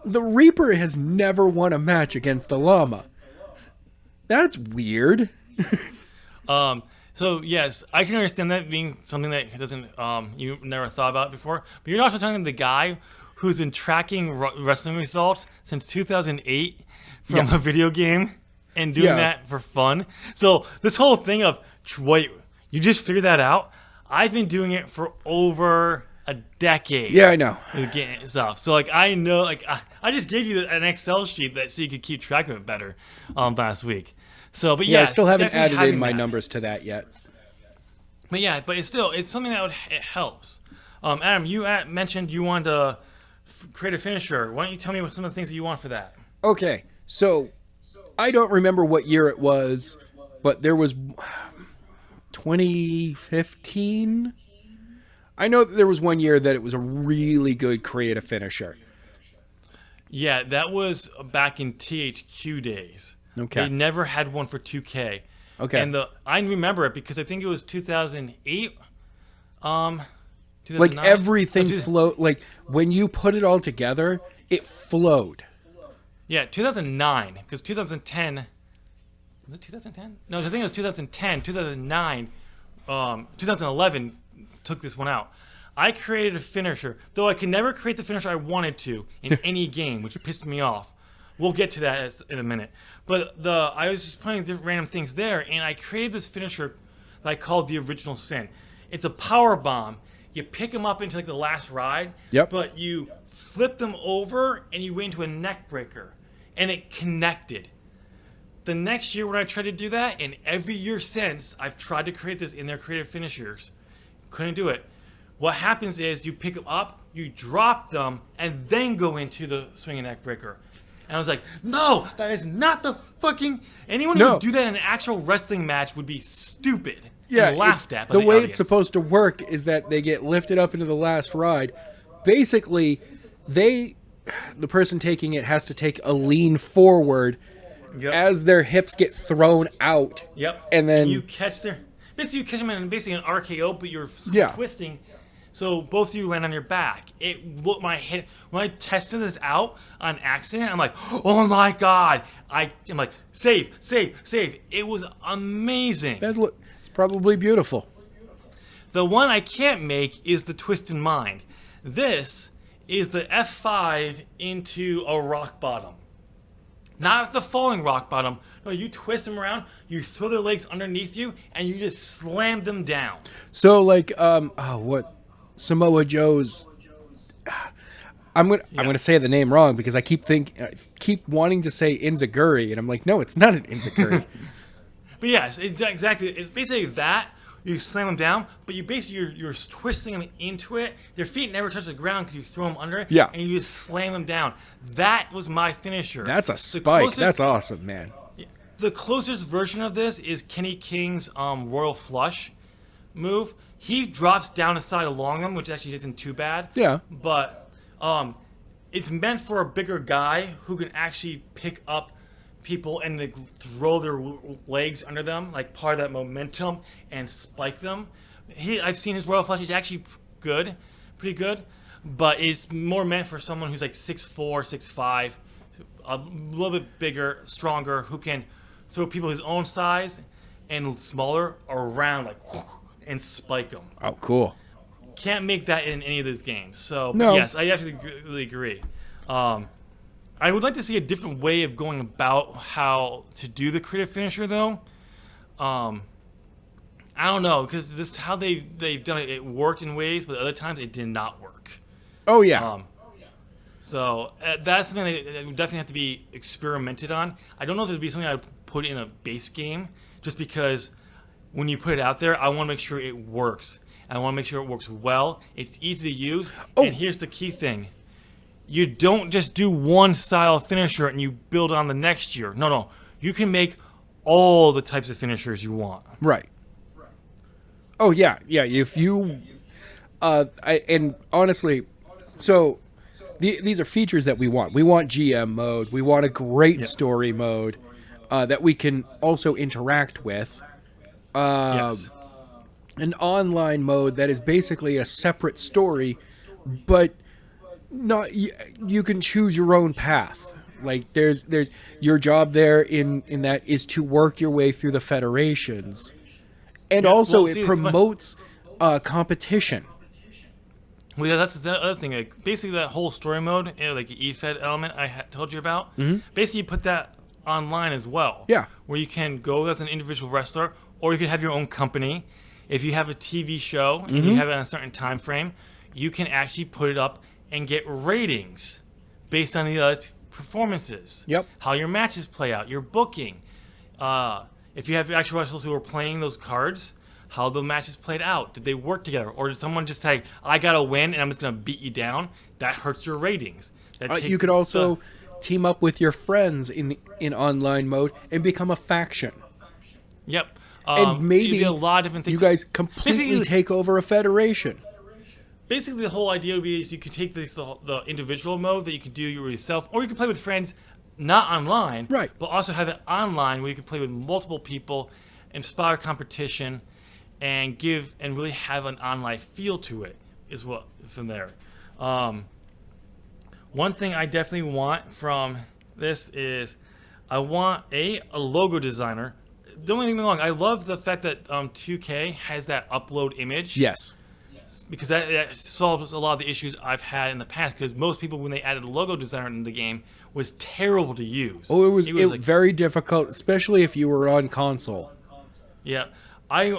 the Reaper has never won a match against the Llama. That's weird. So yes, I can understand that being something that doesn't you never thought about before. But you're also talking to the guy who's been tracking wrestling results since 2008 from a video game and doing that for fun. So this whole thing of wait, you just figured that out? I've been doing it for over a decade. Yeah, I know. Getting stuff. So I know, I just gave you an Excel sheet so you could keep track of it better last week. So, but I still haven't added in my that. numbers to that yet. But it's something that it helps. Adam, you mentioned you wanted to create a finisher. Why don't you tell me what some of the things that you want for that? Okay, so I don't remember what year it was, but there was 2015. I know that there was one year that it was a really good creative finisher. Yeah, that was back in THQ days. Okay. They never had one for 2K. Okay. And I remember it because I think it was 2008. Like 2009? everything Oh, flowed. Like when you put it all together, it flowed. Yeah, 2009. Because 2010. Was it 2010? No, I think it was 2010. 2009. 2011 took this one out. I created a finisher, though I could never create the finisher I wanted to in any game, which pissed me off. We'll get to that in a minute. But I was just putting different random things there, and I created this finisher that I called the Original Sin. It's a power bomb. You pick them up into like the last ride, Yep. but you flip them over and you went into a neck breaker, and it connected. The next year when I tried to do that, and every year since, I've tried to create this in their creative finishers. Couldn't do it. What happens is you pick them up, you drop them, and then go into the swinging neck breaker. And I was like, no, that is not the fucking... Anyone who No. would do that in an actual wrestling match would be stupid Yeah, and laughed at by the the way audience. it's supposed to work is that they get lifted up into the last ride. Basically, the person taking it has to take a lean forward Yep. as their hips get thrown out. Yep. And then you catch their... Basically, you catch them in basically an RKO, but you're Yeah. twisting... So both of you land on your back. It looked my head when I tested this out on accident. I'm like, oh my god! I'm like, save. It was amazing. it's probably beautiful. The one I can't make is the twist in mind. This is the F5 into a rock bottom. Not the falling rock bottom. No, you twist them around, you throw their legs underneath you, and you just slam them down. So like what Samoa Joe's I'm gonna say the name wrong because I keep wanting to say Inzaguri and I'm like, no, it's not an Inzaguri. But yes, exactly. It's basically that. You slam them down, but you're twisting them into it. Their feet never touch the ground because you throw them under it. Yeah. And you just slam them down. That was my finisher. That's a spike. That's awesome, man. The closest version of this is Kenny King's Royal Flush move. He drops down a side along them, which actually isn't too bad. Yeah. But it's meant for a bigger guy who can actually pick up people and like, throw their legs under them, like part of that momentum, and spike them. I've seen his Royal Flush. He's actually good, pretty good. But it's more meant for someone who's like 6'4", 6'5", a little bit bigger, stronger, who can throw people his own size and smaller around like and spike them. Oh, cool. Can't make that in any of these games. So No. yes, I absolutely agree. I would like to see a different way of going about how to do the creative finisher, though. I don't know, because this how they've done it. It worked in ways, but other times it did not work. Oh yeah. So that's something that would definitely have to be experimented on. I don't know if it would be something I would put in a base game, just because when you put it out there, I want to make sure it works. I want to make sure it works well. It's easy to use. Oh. And here's the key thing. You don't just do one style finisher and you build on the next year. No. You can make all the types of finishers you want. Right. Oh yeah. If you and honestly, so these are features that we want. We want GM mode. We want a great story mode that we can also interact with. Yes. An online mode that is basically a separate story, but not you can choose your own path. Like there's your job there in that is to work your way through the federations, and also see, it promotes competition. Well, yeah, that's the other thing. Like, basically, that whole story mode, like the EFED element I told you about, basically you put that online as well. Yeah. Where you can go as an individual wrestler, or you can have your own company. If you have a TV show and you have it on a certain time frame, you can actually put it up and get ratings based on the other performances. Yep. How your matches play out, your booking. If you have actual wrestlers who are playing those cards, how the matches played out. Did they work together? Or did someone just say, I got to win and I'm just going to beat you down? That hurts your ratings. You could also team up with your friends in online mode and become a faction. Yep. And maybe it'd be a lot of different things. you guys completely Basically- take over a federation. Basically, the whole idea would be is you could take the individual mode that you can do yourself, or you can play with friends, not online, Right. but also have it online where you can play with multiple people, inspire competition, and really have an online feel to it. Is what from there. One thing I definitely want from this is I want a logo designer. Don't get me wrong. I love the fact that 2K has that upload image. Yes. Because that solves a lot of the issues I've had in the past. Because most people, when they added a logo designer in the game, was terrible to use. Oh, it was like, very difficult, especially if you were on console. yeah. I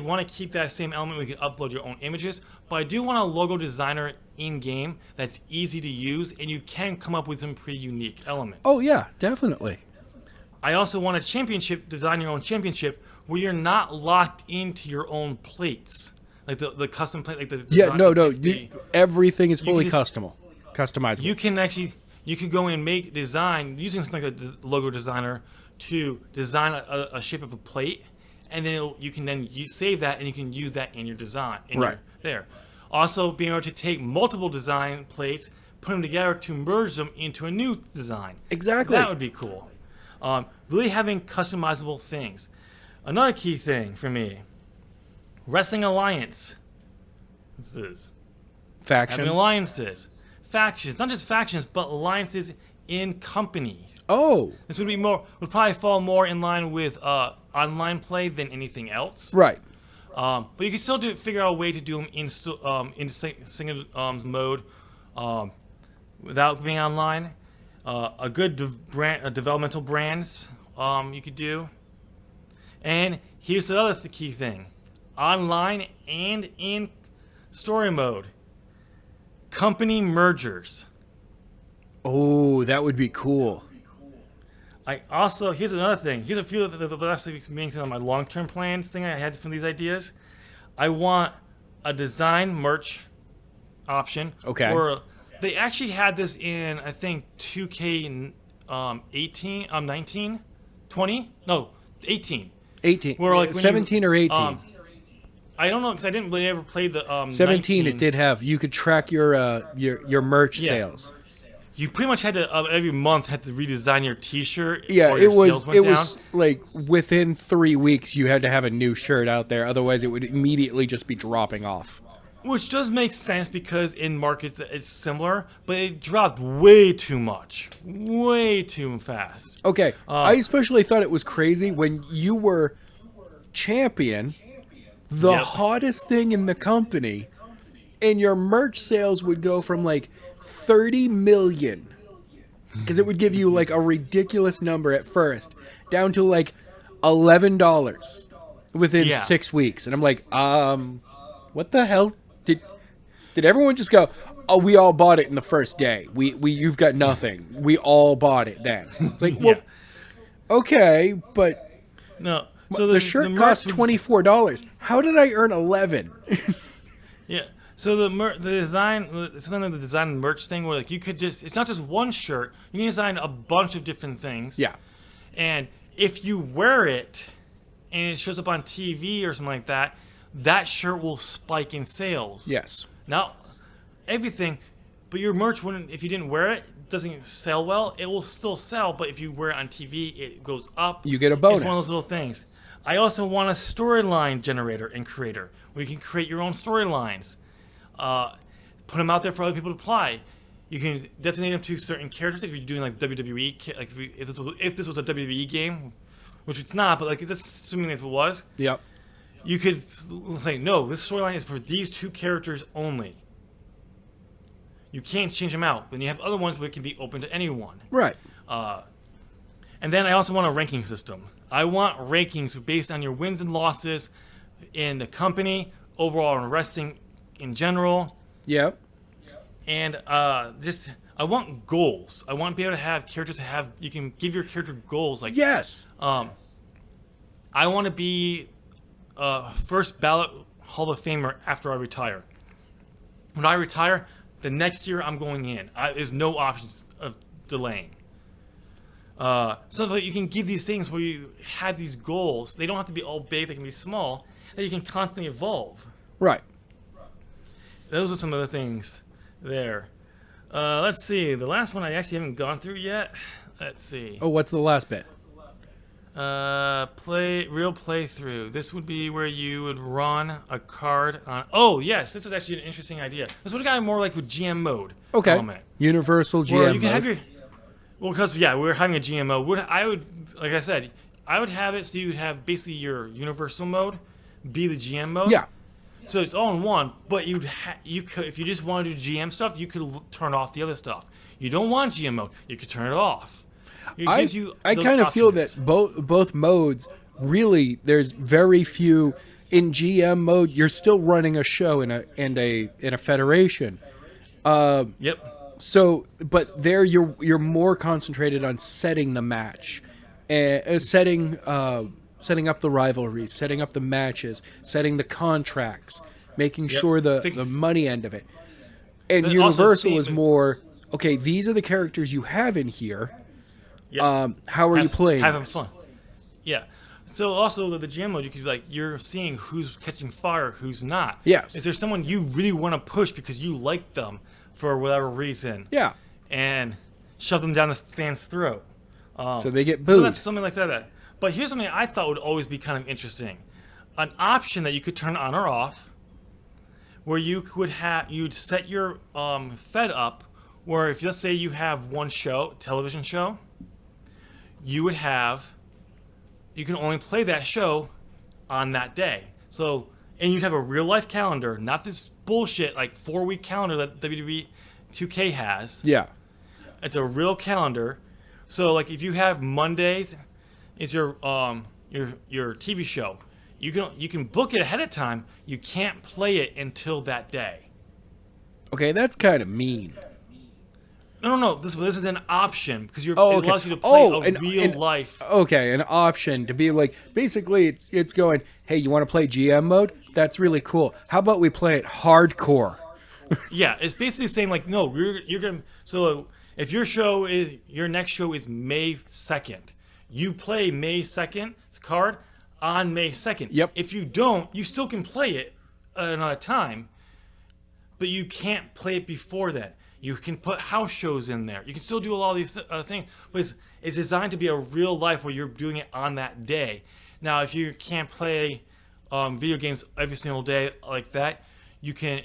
want to keep that same element where you can upload your own images, but I do want a logo designer in game that's easy to use, and you can come up with some pretty unique elements. Oh yeah, definitely. I also want a championship, design your own championship, where you're not locked into your own plates. Like the custom plate, like the Yeah, no. plates Everything is fully can just- customizable. you can go and make design using something like a logo designer to design a shape of a plate, and then you can save that and you can use that in your design. Right. There. Also, being able to take multiple design plates, put them together to merge them into a new design. Exactly. That would be cool. Really having customizable things. Another key thing for me, Wrestling Alliance. This is Factions. having alliances, factions, not just factions, but alliances in companies. Oh, This would probably fall more in line with online play than anything else. right. But you can still figure out a way to do them in single mode without being online. A good developmental brands you could do. And here's the other key thing: online and in story mode, company mergers. Oh, that would be cool. Here's another thing. Here's a few of the last things on my long-term plans thing I had from these ideas. I want a design merch option. Okay. Or they actually had this in, I think, 2K 19, 20? No, 18. 18. Where, like, when 17 or 18. I don't know because I didn't really ever play the 17 19. it did have. You could track your merch Yeah. sales. You pretty much had to every month had to redesign your T-shirt. Yeah, or it your was sales went down. like within 3 weeks you had to have a new shirt out there, otherwise it would immediately just be dropping off. Which does make sense because in markets it's similar, but it dropped way too much. Way too fast. Okay, I especially thought it was crazy when you were champion, the Yep. hottest thing in the company, and your merch sales would go from like 30 million, because it would give you like a ridiculous number at first, down to like $11 within Yeah. 6 weeks. And I'm like, what the hell? Did everyone just go, oh, we all bought it in the first day. You've got nothing. We all bought it then. It's like, well, okay, but No. the shirt cost $24. How did I earn 11? Yeah. So the design, it's another design and merch thing where like you could it's not just one shirt. You can design a bunch of different things. Yeah. And if you wear it and it shows up on TV or something like that, that shirt will spike in sales. Yes. Now, everything, but your merch wouldn't, if you didn't wear it, doesn't sell well, it will still sell, but if you wear it on TV, it goes up. You get a It's one bonus. of those little things. I also want a storyline generator and creator where you can create your own storylines. Put them out there for other people to apply. You can designate them to certain characters if you're doing like WWE, like if this was a WWE game, which it's not, but like just assuming if it was, Yep. you could say, no, this storyline is for these two characters only. You can't change them out. Then you have other ones where it can be open to anyone. Right. And then I also want a ranking system. I want rankings based on your wins and losses in the company, overall in wrestling in general, Yep. and I want goals. I want to be able to have characters you can give your character goals like Yes. I want to be first ballot Hall of Famer after I retire. When I retire, the next year I'm going in. There's no options of delaying. So that you can give these things where you have these goals. They don't have to be all big. They can be small. That you can constantly evolve. Right. Those are some of the things there. Let's see. The last one I actually haven't gone through yet. Let's see. Oh, what's the last bit? Real playthrough. This would be where you would run a card on. Oh yes, this is actually an interesting idea. This would have gotten more like with GM mode. Okay. Element. Universal GM Where you can mode. have your. Well, because we're having a GM mode. I would, like I said, I would have it so you would have basically your universal mode be the GM mode. Yeah. So it's all in one, but you could, if you just want to do GM stuff, you could turn off the other stuff. You don't want GM mode, you could turn it off. I kind of feel that both modes really, there's very few in GM mode. You're still running a show in a federation. Yep. So, but there you're more concentrated on setting the match, setting up the rivalries, setting up the matches, setting the contracts, making sure the money end of it. And Universal is more, okay, these are the characters you have in here. Yep. How are you playing? Having fun. Yeah. So also the GM mode, you could you're seeing who's catching fire, who's not. Yes. Is there someone you really want to push because you like them for whatever reason? Yeah. And shove them down the fan's throat. So they get booed. So that's something like that. But here's something I thought would always be kind of interesting. An option that you could turn on or off where you would you'd set your fed up where if let's say you have one television show, you can only play that show on that day. So, and you'd have a real life calendar, not this bullshit 4-week calendar that WWE 2K has. Yeah. It's a real calendar. So if you have Mondays, it's your TV show. You can book it ahead of time. You can't play it until that day. Okay, that's kind of mean. No. This is an option because it okay. allows you to play real life. Okay, an option to be basically it's going, hey, you want to play GM mode? That's really cool. How about we play it hardcore? Yeah, it's basically saying no, you're gonna. So if your next show is May 2nd, you play May 2nd card on May 2nd. Yep. If you don't, you still can play it another time, but you can't play it before then. You can put house shows in there. You can still do a lot of these things, but it's designed to be a real life where you're doing it on that day. Now, if you can't play video games every single day like that, you can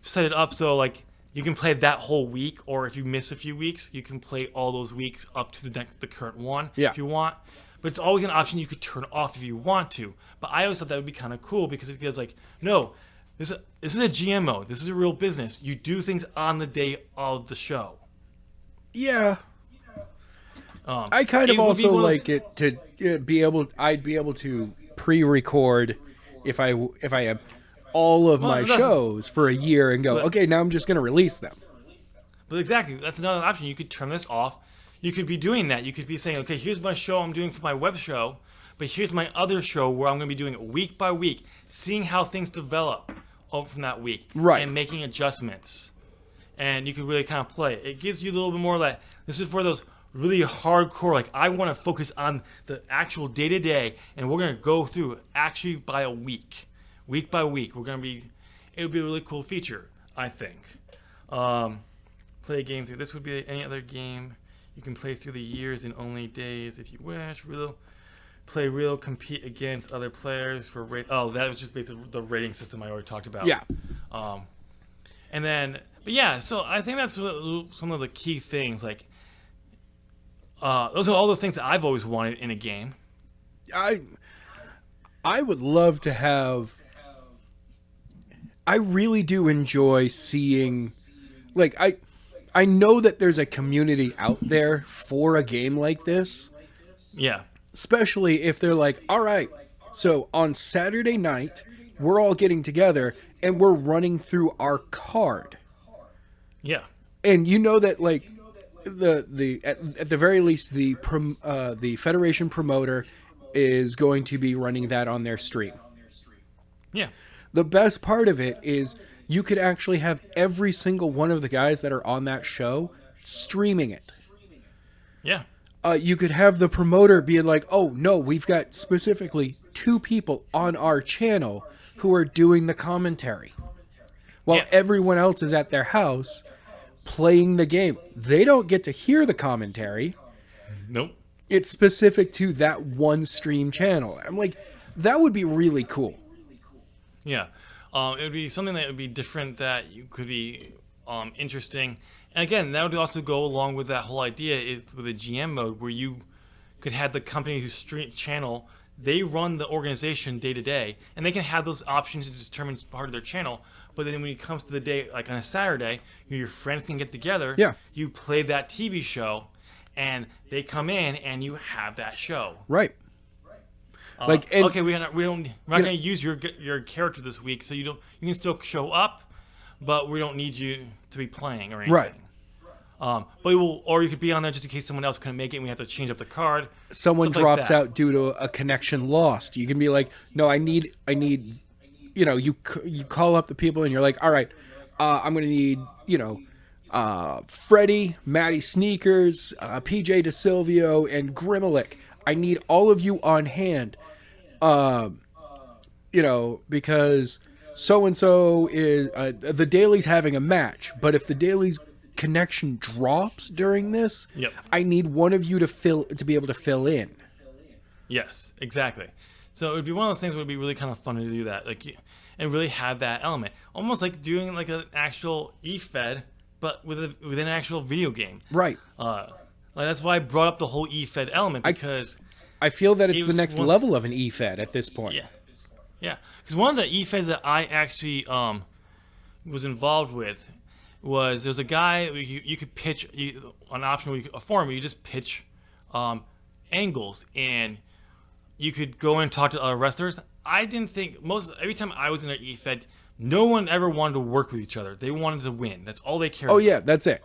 set it up so you can play that whole week, or if you miss a few weeks, you can play all those weeks up to the current one if you want. But it's always an option you could turn off if you want to. But I always thought that would be kind of cool because it goes no. This is a GM mode. This is a real business. You do things on the day of the show. Yeah. I kind of also like it to be able. I'd be able to pre-record if I have all of my shows for a year and go. Okay, now I'm just going to release them. But exactly, that's another option. You could turn this off. You could be doing that. You could be saying, okay, here's my show I'm doing for my web show, but here's my other show where I'm going to be doing it week by week, seeing how things develop from that week, right, and making adjustments. And you can really kind of play it. It gives you a little bit more this is for those really hardcore, I want to focus on the actual day-to-day, and we're going to go through actually by a week by week. It would be a really cool feature, I think. Play a game through. This would be any other game. You can play through the years in only days if you wish. Compete against other players for rate. Oh, that was just basically the rating system I already talked about. Yeah. And then, but yeah, so I think that's some of the key things. Those are all the things that I've always wanted in a game. I would love to have. I really do enjoy seeing, I know that there's a community out there for a game like this. Yeah. Especially if they're all right, so on Saturday night, we're all getting together and we're running through our card. Yeah. And you know that at the very least the Federation promoter is going to be running that on their stream. Yeah. The best part of it is you could actually have every single one of the guys that are on that show streaming it. Yeah. You could have the promoter being like, oh, no, we've got specifically 2 people on our channel who are doing the commentary. While Yeah. everyone else is at their house playing the game. They don't get to hear the commentary. Nope. It's specific to that one stream channel. I'm like, that would be really cool. Yeah. It would be something that would be different, that you could be interesting. And again, that would also go along with that whole idea with a GM mode where you could have the company who stream channel, they run the organization day to day, and they can have those options to determine part of their channel. But then when it comes to the day, like on a Saturday, your friends can get together. Yeah. You play that TV show, and they come in, and you have that show. Right. Okay, we're not going to use your character this week, so you can still show up, but we don't need you to be playing or anything. Right. Or you could be on there just in case someone else couldn't make it, and we have to change up the card. Someone Stuff drops like that. out due to a connection lost. You can be like, no, I need, you call up the people and you're like, all right, I'm going to need, Freddie, Matty Sneakers, PJ DeSilvio, and Grimelick. I need all of you on hand, because so-and-so is, the Daily's having a match, but if the Daily's connection drops during this, Yep. I need one of you to be able to fill in. Yes, exactly. So it would be one of those things where it would be really kind of fun to do that, and really have that element, almost like doing like an actual e-fed, but with an actual video game. Right. That's why I brought up the whole e-fed element, because I feel that it's it the was next level of an e-fed at this point. yeah. Because one of the e-feds that I actually was involved with was, there's a guy you could pitch an option where a forum where you just pitch angles, and you could go in and talk to other wrestlers. I didn't think every time I was in an e-fed, no one ever wanted to work with each other. They wanted to win. That's all they cared about. Oh yeah, that's it.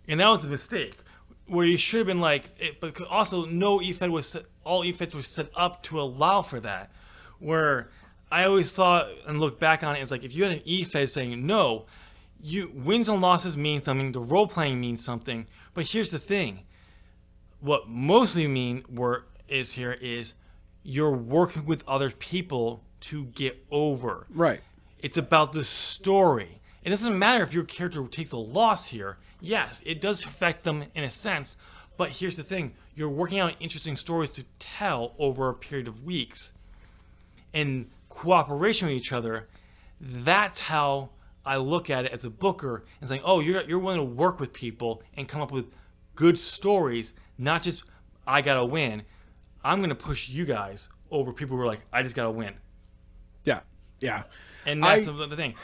And that was the mistake, where you should have been but also no e-fed all e-feds were set up to allow for that. Where I always saw and look back on it, it's like, if you had an e-fed saying, no, wins and losses mean something, the role-playing means something, but here's the thing. What mostly is you're working with other people to get over. Right. It's about the story. It doesn't matter if your character takes a loss here. Yes, it does affect them in a sense, but here's the thing. You're working out interesting stories to tell over a period of weeks. In cooperation with each other, that's how I look at it as a booker, and saying, oh, you're willing to work with people and come up with good stories, not just, I gotta win. I'm gonna push you guys over people who are like, I just gotta win. Yeah. And that's the thing.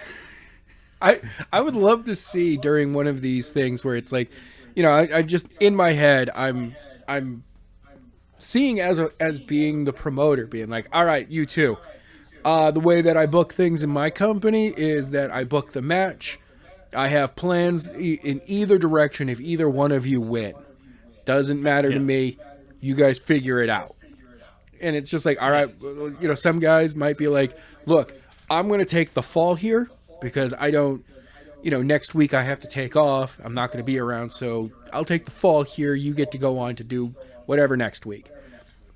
I would love to see during one of these things where it's like, I just, in my head, I'm seeing as being the promoter, being like, all right, you two. The way that I book things in my company is that I book the match. I have plans in either direction if either one of you win. Doesn't matter to me. You guys figure it out. And it's just like, all right, some guys might be like, look, I'm going to take the fall here because I don't, next week I have to take off. I'm not going to be around, so I'll take the fall here. You get to go on to do whatever next week.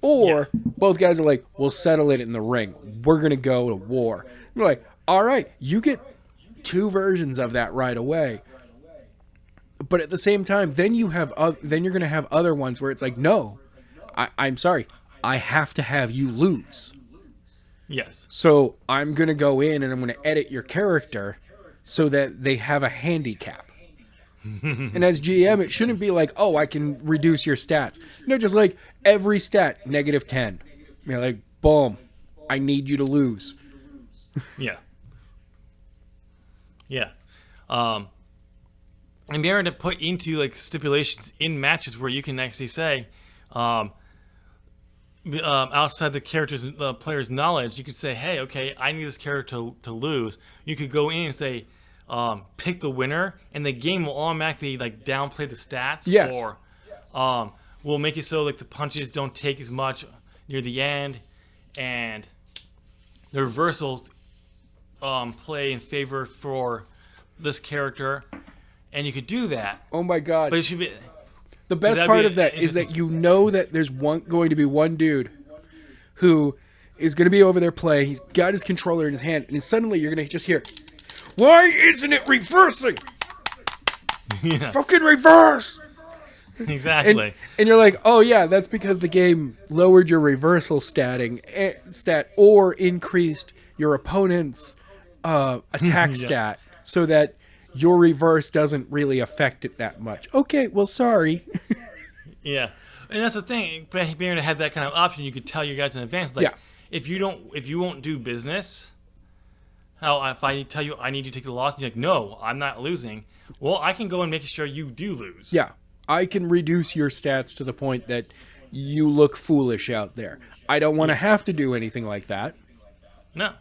Or both guys are like, we'll settle it in the ring. We're going to go to war. We're like, all right, you get 2 versions of that right away. But at the same time, then you're going to have other ones where it's like, no, I'm sorry. I have to have you lose. Yes. So I'm going to go in and I'm going to edit your character so that they have a handicap. And as GM, it shouldn't be like, oh, I can reduce your stats. No, just like every stat, -10. Like, boom, I need you to lose. Yeah. And be able to put into like stipulations in matches where you can actually say, outside the player's knowledge, you could say, hey, okay, I need this character to lose. You could go in and say, pick the winner, and the game will automatically like downplay the stats. Yes. Or we'll make it so like the punches don't take as much near the end, and the reversals play in favor for this character, and you could do that. Oh my god. But it should be The best That'd part be of that is interesting. that you know that there's going to be one dude who is going to be over there playing. He's got his controller in his hand, and suddenly you're going to just hear, "Why isn't it reversing? Yeah, Fucking reverse!" exactly. And you're like, "Oh yeah, that's because the game lowered your reversal stat or increased your opponent's attack Yeah. stat so that your reverse doesn't really affect it that much." Okay, well, sorry. Yeah, and that's the thing. Being able to have that kind of option, you could tell your guys in advance, like, Yeah. if you won't do business, how if I tell you I need you to take the loss, and you're like, no, I'm not losing. Well, I can go and make sure you do lose. Yeah, I can reduce your stats to the point that you look foolish out there. I don't want to have to do anything like that. No.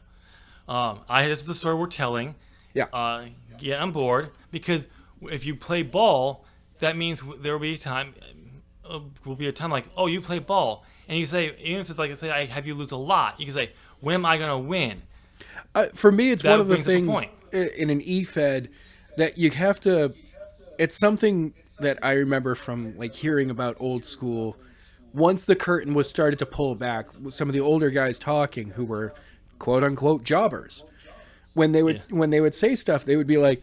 This is the story we're telling. Yeah. Get on board, because if you play ball, that means there will be a time. Will be a time like, oh, you play ball, and you say, even if it's like, say I have you lose a lot, you can say, when am I going to win? For me, it's That one of the brings up a things point. in an E-Fed that you have to. It's something that I remember from like hearing about old school. Once the curtain was started to pull back, some of the older guys talking who were quote unquote jobbers, when they would say stuff, they would be like,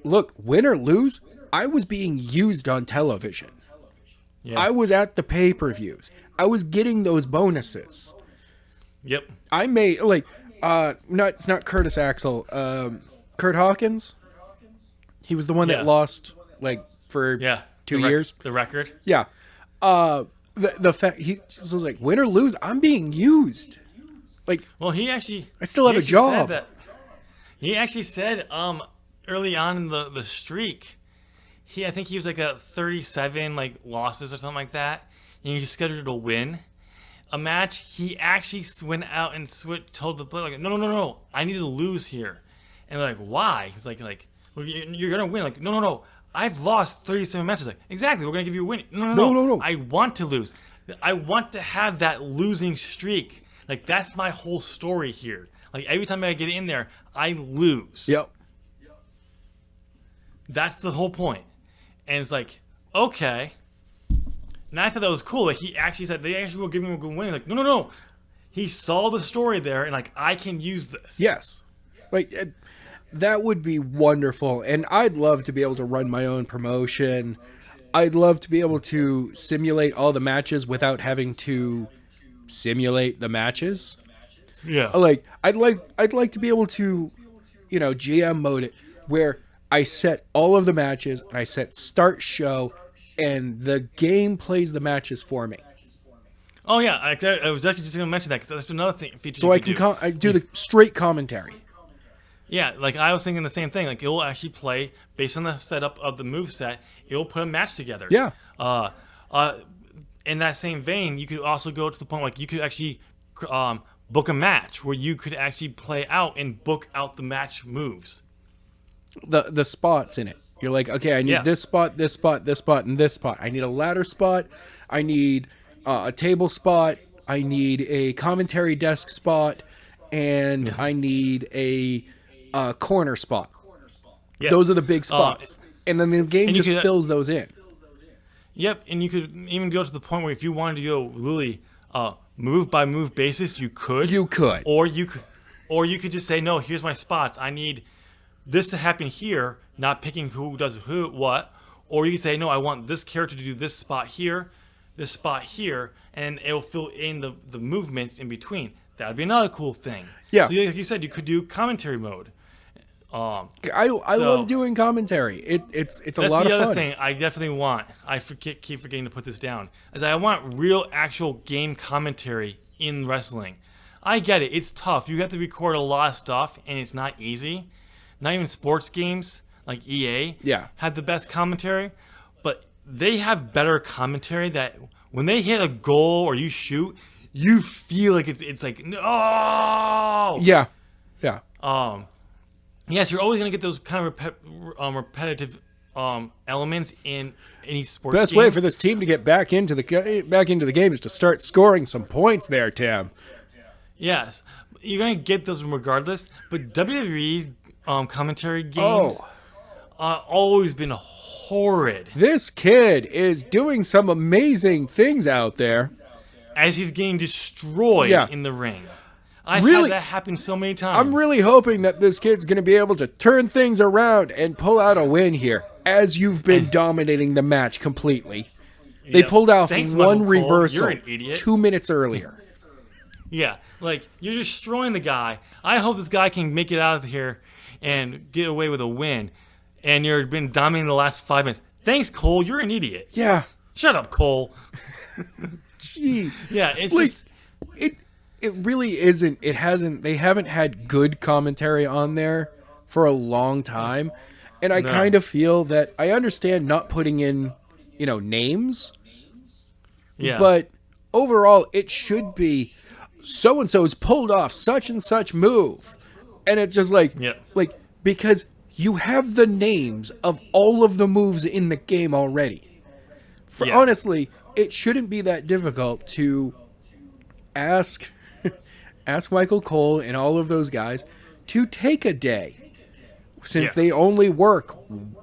"Look, win or lose, I was being used on television. Yeah. I was at the pay-per-views. I was getting those bonuses. Yep. I made like it's not Curtis Axel, Kurt Hawkins. He was the one Yeah. that lost like for Yeah. 2 years. The record. Yeah. The fact he was like, win or lose, I'm being used. Like, Well, he actually. I still have he a actually job. said that- he actually said early on in the streak, I think he was like at 37 like losses or something like that, and he scheduled to win a match. He actually went out and told the player like, no, I need to lose here, and they're like, why? He's like, well, you're gonna win. Like, no, I've lost 37 matches. Like, exactly, we're gonna give you a win. No. I want to lose. I want to have that losing streak. Like, that's my whole story here. Like, every time I get in there, I lose. Yep. That's the whole point. And it's like, okay. And I thought that was cool. Like, he actually said they actually will give him a good win. He's like, no. He saw the story there, and like, I can use this. Yes. Like that would be wonderful, and I'd love to be able to run my own promotion. I'd love to be able to simulate all the matches without having to simulate the matches. Yeah. Like I'd like to be able to, GM mode it where I set all of the matches and I set start show, and the game plays the matches for me. Oh yeah, I was actually just going to mention that, because that's another feature. So I can I do the straight commentary. Yeah, like I was thinking the same thing. Like, it will actually play based on the setup of the moveset. It will put a match together. Yeah. In that same vein, you could also go to the point like you could actually book a match where you could actually play out and book out the match moves. The spots in it. You're like, okay, I need this spot, this spot, this spot, and this spot. I need a ladder spot. I need a table spot. I need a commentary desk spot, and I need a corner spot. Yeah. Those are the big spots, and then the game just fills those in. Yep, and you could even go to the point where if you wanted to go really move by move basis, you could. You could, or you could just say, no, here's my spots. I need this to happen here, not picking who does what. Or you can say, no, I want this character to do this spot here, and it'll fill in the movements in between. That would be another cool thing. Yeah. So like you said, you could do commentary mode. I love doing commentary. It's a lot of fun. That's the other thing I definitely want. I keep forgetting to put this down. Is I want real actual game commentary in wrestling. I get it. It's tough. You have to record a lot of stuff, and it's not easy. Not even sports games like EA have the best commentary, but they have better commentary that when they hit a goal or you shoot, you feel like it's like, no! Yeah. Yes, you're always going to get those kind of repetitive elements in any sports Best game. way for this team to get back into the game is to start scoring some points there, Tim. Yes. You're going to get those regardless, but WWE commentary games, always been horrid This kid is doing some amazing things out there. as he's getting destroyed Yeah. in the ring. I've Really- had that happen so many times. I'm really hoping that this kid's going to be able to turn things around and pull out a win here, as you've been dominating the match completely. They Yeah. pulled off Thanks, one Michael Cole. reversal You're an idiot. 2 minutes earlier. Yeah, like you're destroying the guy. I hope this guy can make it out of here and get away with a win. And you've been dominating the last 5 minutes. Thanks, Cole. You're an idiot. Yeah, Shut up, Cole. jeez. Yeah, it's Like, just it really isn't. It hasn't. They haven't had good commentary on there for a long time, and I No. kind of feel that I understand not putting in, names, yeah. but overall it should be so and so's pulled off such and such move, and it's just like, Yeah. because you have the names of all of the moves in the game already. Yeah. Honestly, it shouldn't be that difficult to ask Michael Cole and all of those guys to take a day, since Yeah. they only work.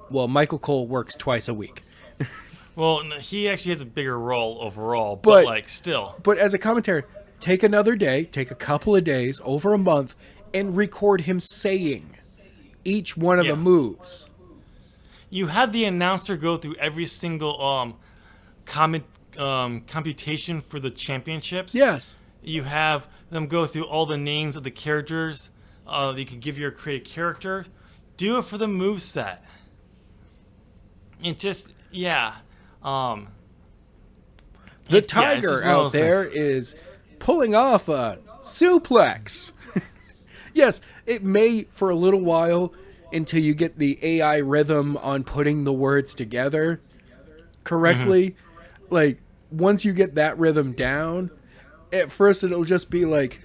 Well, Michael Cole works twice a week, Well, he actually has a bigger role overall, but still. but as a commentator, take another day, take a couple of days, over a month, and record him saying each one of Yeah. the moves. You had the announcer go through every single computation for the championships. Yes. You have them go through all the names of the characters. You can give your create a character. Do it for the moveset. It just, yeah. The It's tiger just one of out those there things. is pulling off a suplex. Yes, it may for a little while until you get the AI rhythm on putting the words together correctly. Mm-hmm. Like, once you get that rhythm down, at first it'll just be like,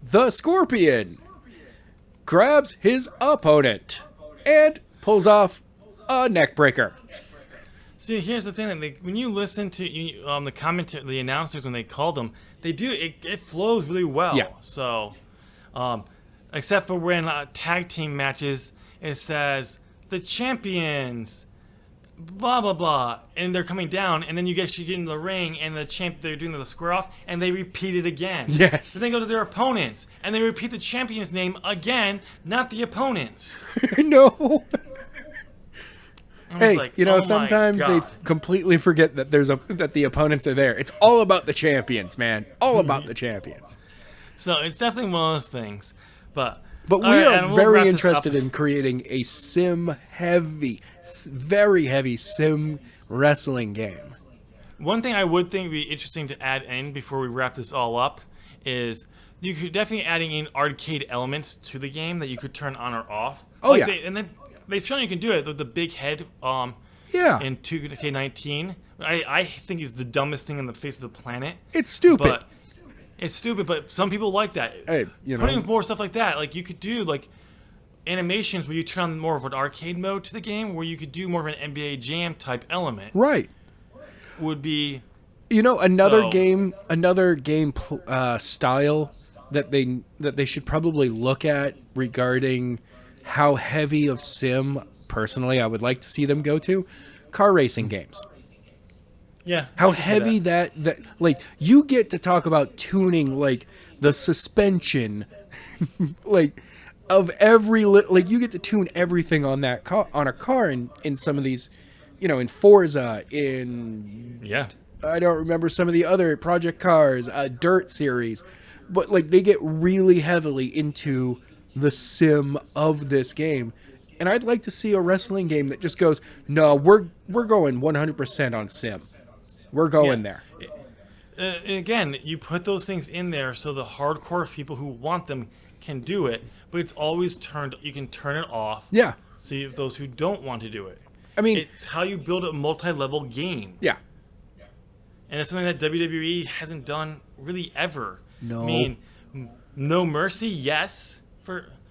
the Scorpion grabs his opponent and pulls off a neck breaker. See, here's the thing: that when you listen to the commentary, the announcers when they call them, they do it flows really well. Yeah. So, except for when tag team matches, it says the champions, blah blah blah, and they're coming down, and then you get in the ring, and they're doing the square off, and they repeat it again. Yes. Then they go to their opponents, and they repeat the champion's name again, not the opponents. No. I was Hey, like, oh my sometimes they God. completely forget that that the opponents are there. It's all about the champions, man. All about the champions. So it's definitely one of those things, but But we all right, are and we'll very wrap this interested up. in creating a very heavy sim wrestling game. One thing I would think would be interesting to add in before we wrap this all up is you could definitely adding in arcade elements to the game that you could turn on or off. Oh, yeah. And then they've shown you can do it with the big head Yeah, in 2K19. I think is the dumbest thing on the face of the planet. it's stupid. But it's stupid, but some people like that. Hey, Putting more stuff like that, like you could do like animations where you turn on more of an arcade mode to the game, where you could do more of an NBA Jam type element. Right. Would be Another So- game style that they should probably look at regarding how heavy of sim, personally, I would like to see them go to car racing games. yeah. How I can see heavy that like you get to talk about tuning like the suspension like of every like you get to tune everything on that car on a car in some of these, in Forza, in Yeah. I don't remember some of the other Project Cars, Dirt series, but like they get really heavily into the sim of this game. And I'd like to see a wrestling game that just goes, no, we're going 100% on sim. We're going there. And again, you put those things in there so the hardcore people who want them can do it, but it's always turned. You can turn it off. Yeah. So you, those who don't want to do it. I mean, It's how you build a multi-level game. yeah. And it's something that WWE hasn't done really ever. No. I mean, No Mercy, yes,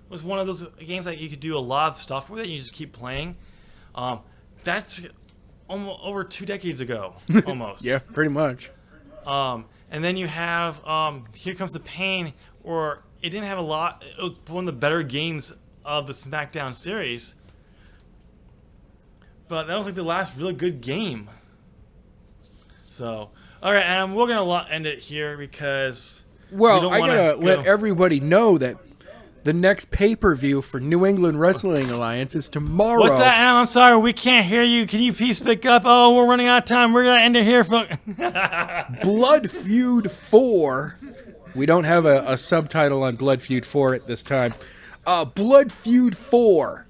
was one of those games that you could do a lot of stuff with it. You just keep playing. That's almost over 2 decades ago, almost. Yeah, pretty much. And then you have Here Comes the Pain, or it didn't have a lot. It was one of the better games of the SmackDown series. But that was like the last really good game. So, all right, Adam, we're gonna end it here because Well, I gotta let everybody know that the next pay-per-view for New England Wrestling Alliance is tomorrow. What's that, Adam? I'm sorry, we can't hear you. Can you please pick up? Oh, we're running out of time. We're gonna end it here. Blood Feud 4. We don't have a subtitle on Blood Feud 4 at this time. Blood Feud 4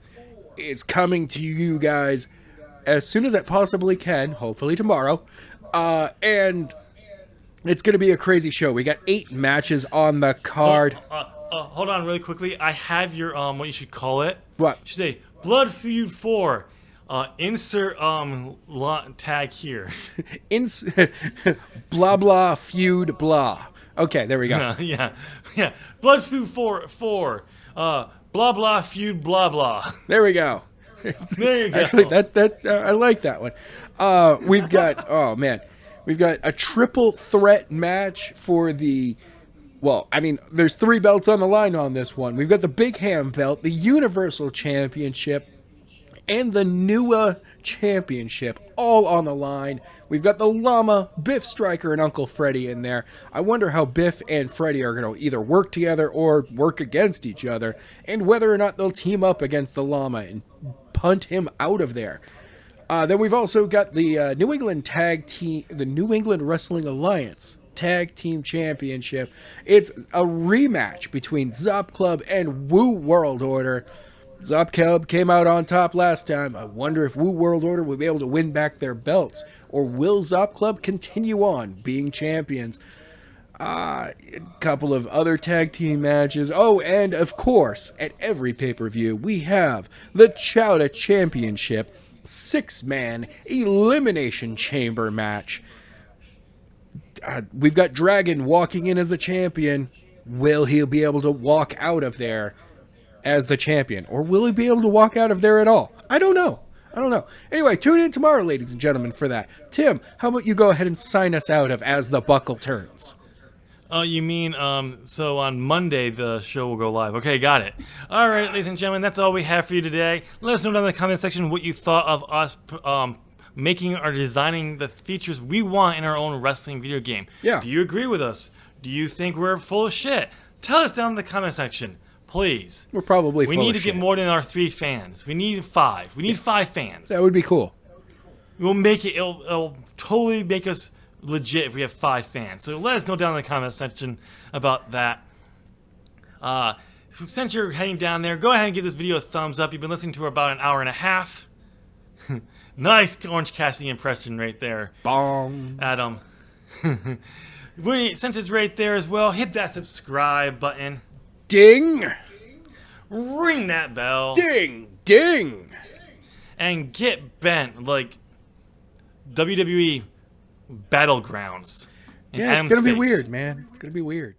is coming to you guys as soon as it possibly can, hopefully tomorrow. And it's going to be a crazy show. We got 8 matches on the card. Hold on really quickly. I have your, what you should call it. What? You should say, Blood Feud 4. Insert tag here. Blah, blah, feud, blah. Okay, there we go. Yeah. Blood Feud 4. Blah, blah, feud, blah, blah. There we go. There you go. Actually, I like that one. We've got, oh man, we've got a triple threat match for the, well, I mean, there's 3 belts on the line on this one. We've got the Big Ham belt, the Universal Championship, and the NUA Championship all on the line. We've got the Llama, Biff Striker, and Uncle Freddy in there. I wonder how Biff and Freddy are going to either work together or work against each other, and whether or not they'll team up against the Llama and punt him out of there. Then we've also got the New England Wrestling Alliance Tag Team Championship. It's a rematch between Zop Club and Woo World Order. Zop Club came out on top last time. I wonder if Woo World Order will be able to win back their belts, or will Zop Club continue on being champions? A couple of other tag team matches. Oh, and of course, at every pay-per-view, we have the Chowda Championship 6-man Elimination Chamber match. We've got Dragon walking in as the champion. Will he be able to walk out of there as the champion? Or will he be able to walk out of there at all? I don't know. Anyway, tune in tomorrow, ladies and gentlemen, for that. Tim, how about you go ahead and sign us out of As the Buckle Turns? Oh, you mean, so on Monday the show will go live. Okay, got it. All right, ladies and gentlemen, that's all we have for you today. Let us know down in the comment section what you thought of us making or designing the features we want in our own wrestling video game. Yeah. Do you agree with us? Do you think we're full of shit? Tell us down in the comment section, please. We're probably full of shit. We need to get more than our 3 fans. We need 5. We need 5 fans. That would be cool. We'll make it, it'll totally make us legit if we have 5 fans. So let us know down in the comment section about that. Since you're heading down there, go ahead and give this video a thumbs up. You've been listening to about an hour and a half. Nice Orange Cassidy impression right there. Bong. Adam. Since it's right there as well, hit that subscribe button. Ding. Ring that bell. Ding. Ding. And get bent like WWE Battlegrounds. Yeah, it's going to be weird, man. It's going to be weird.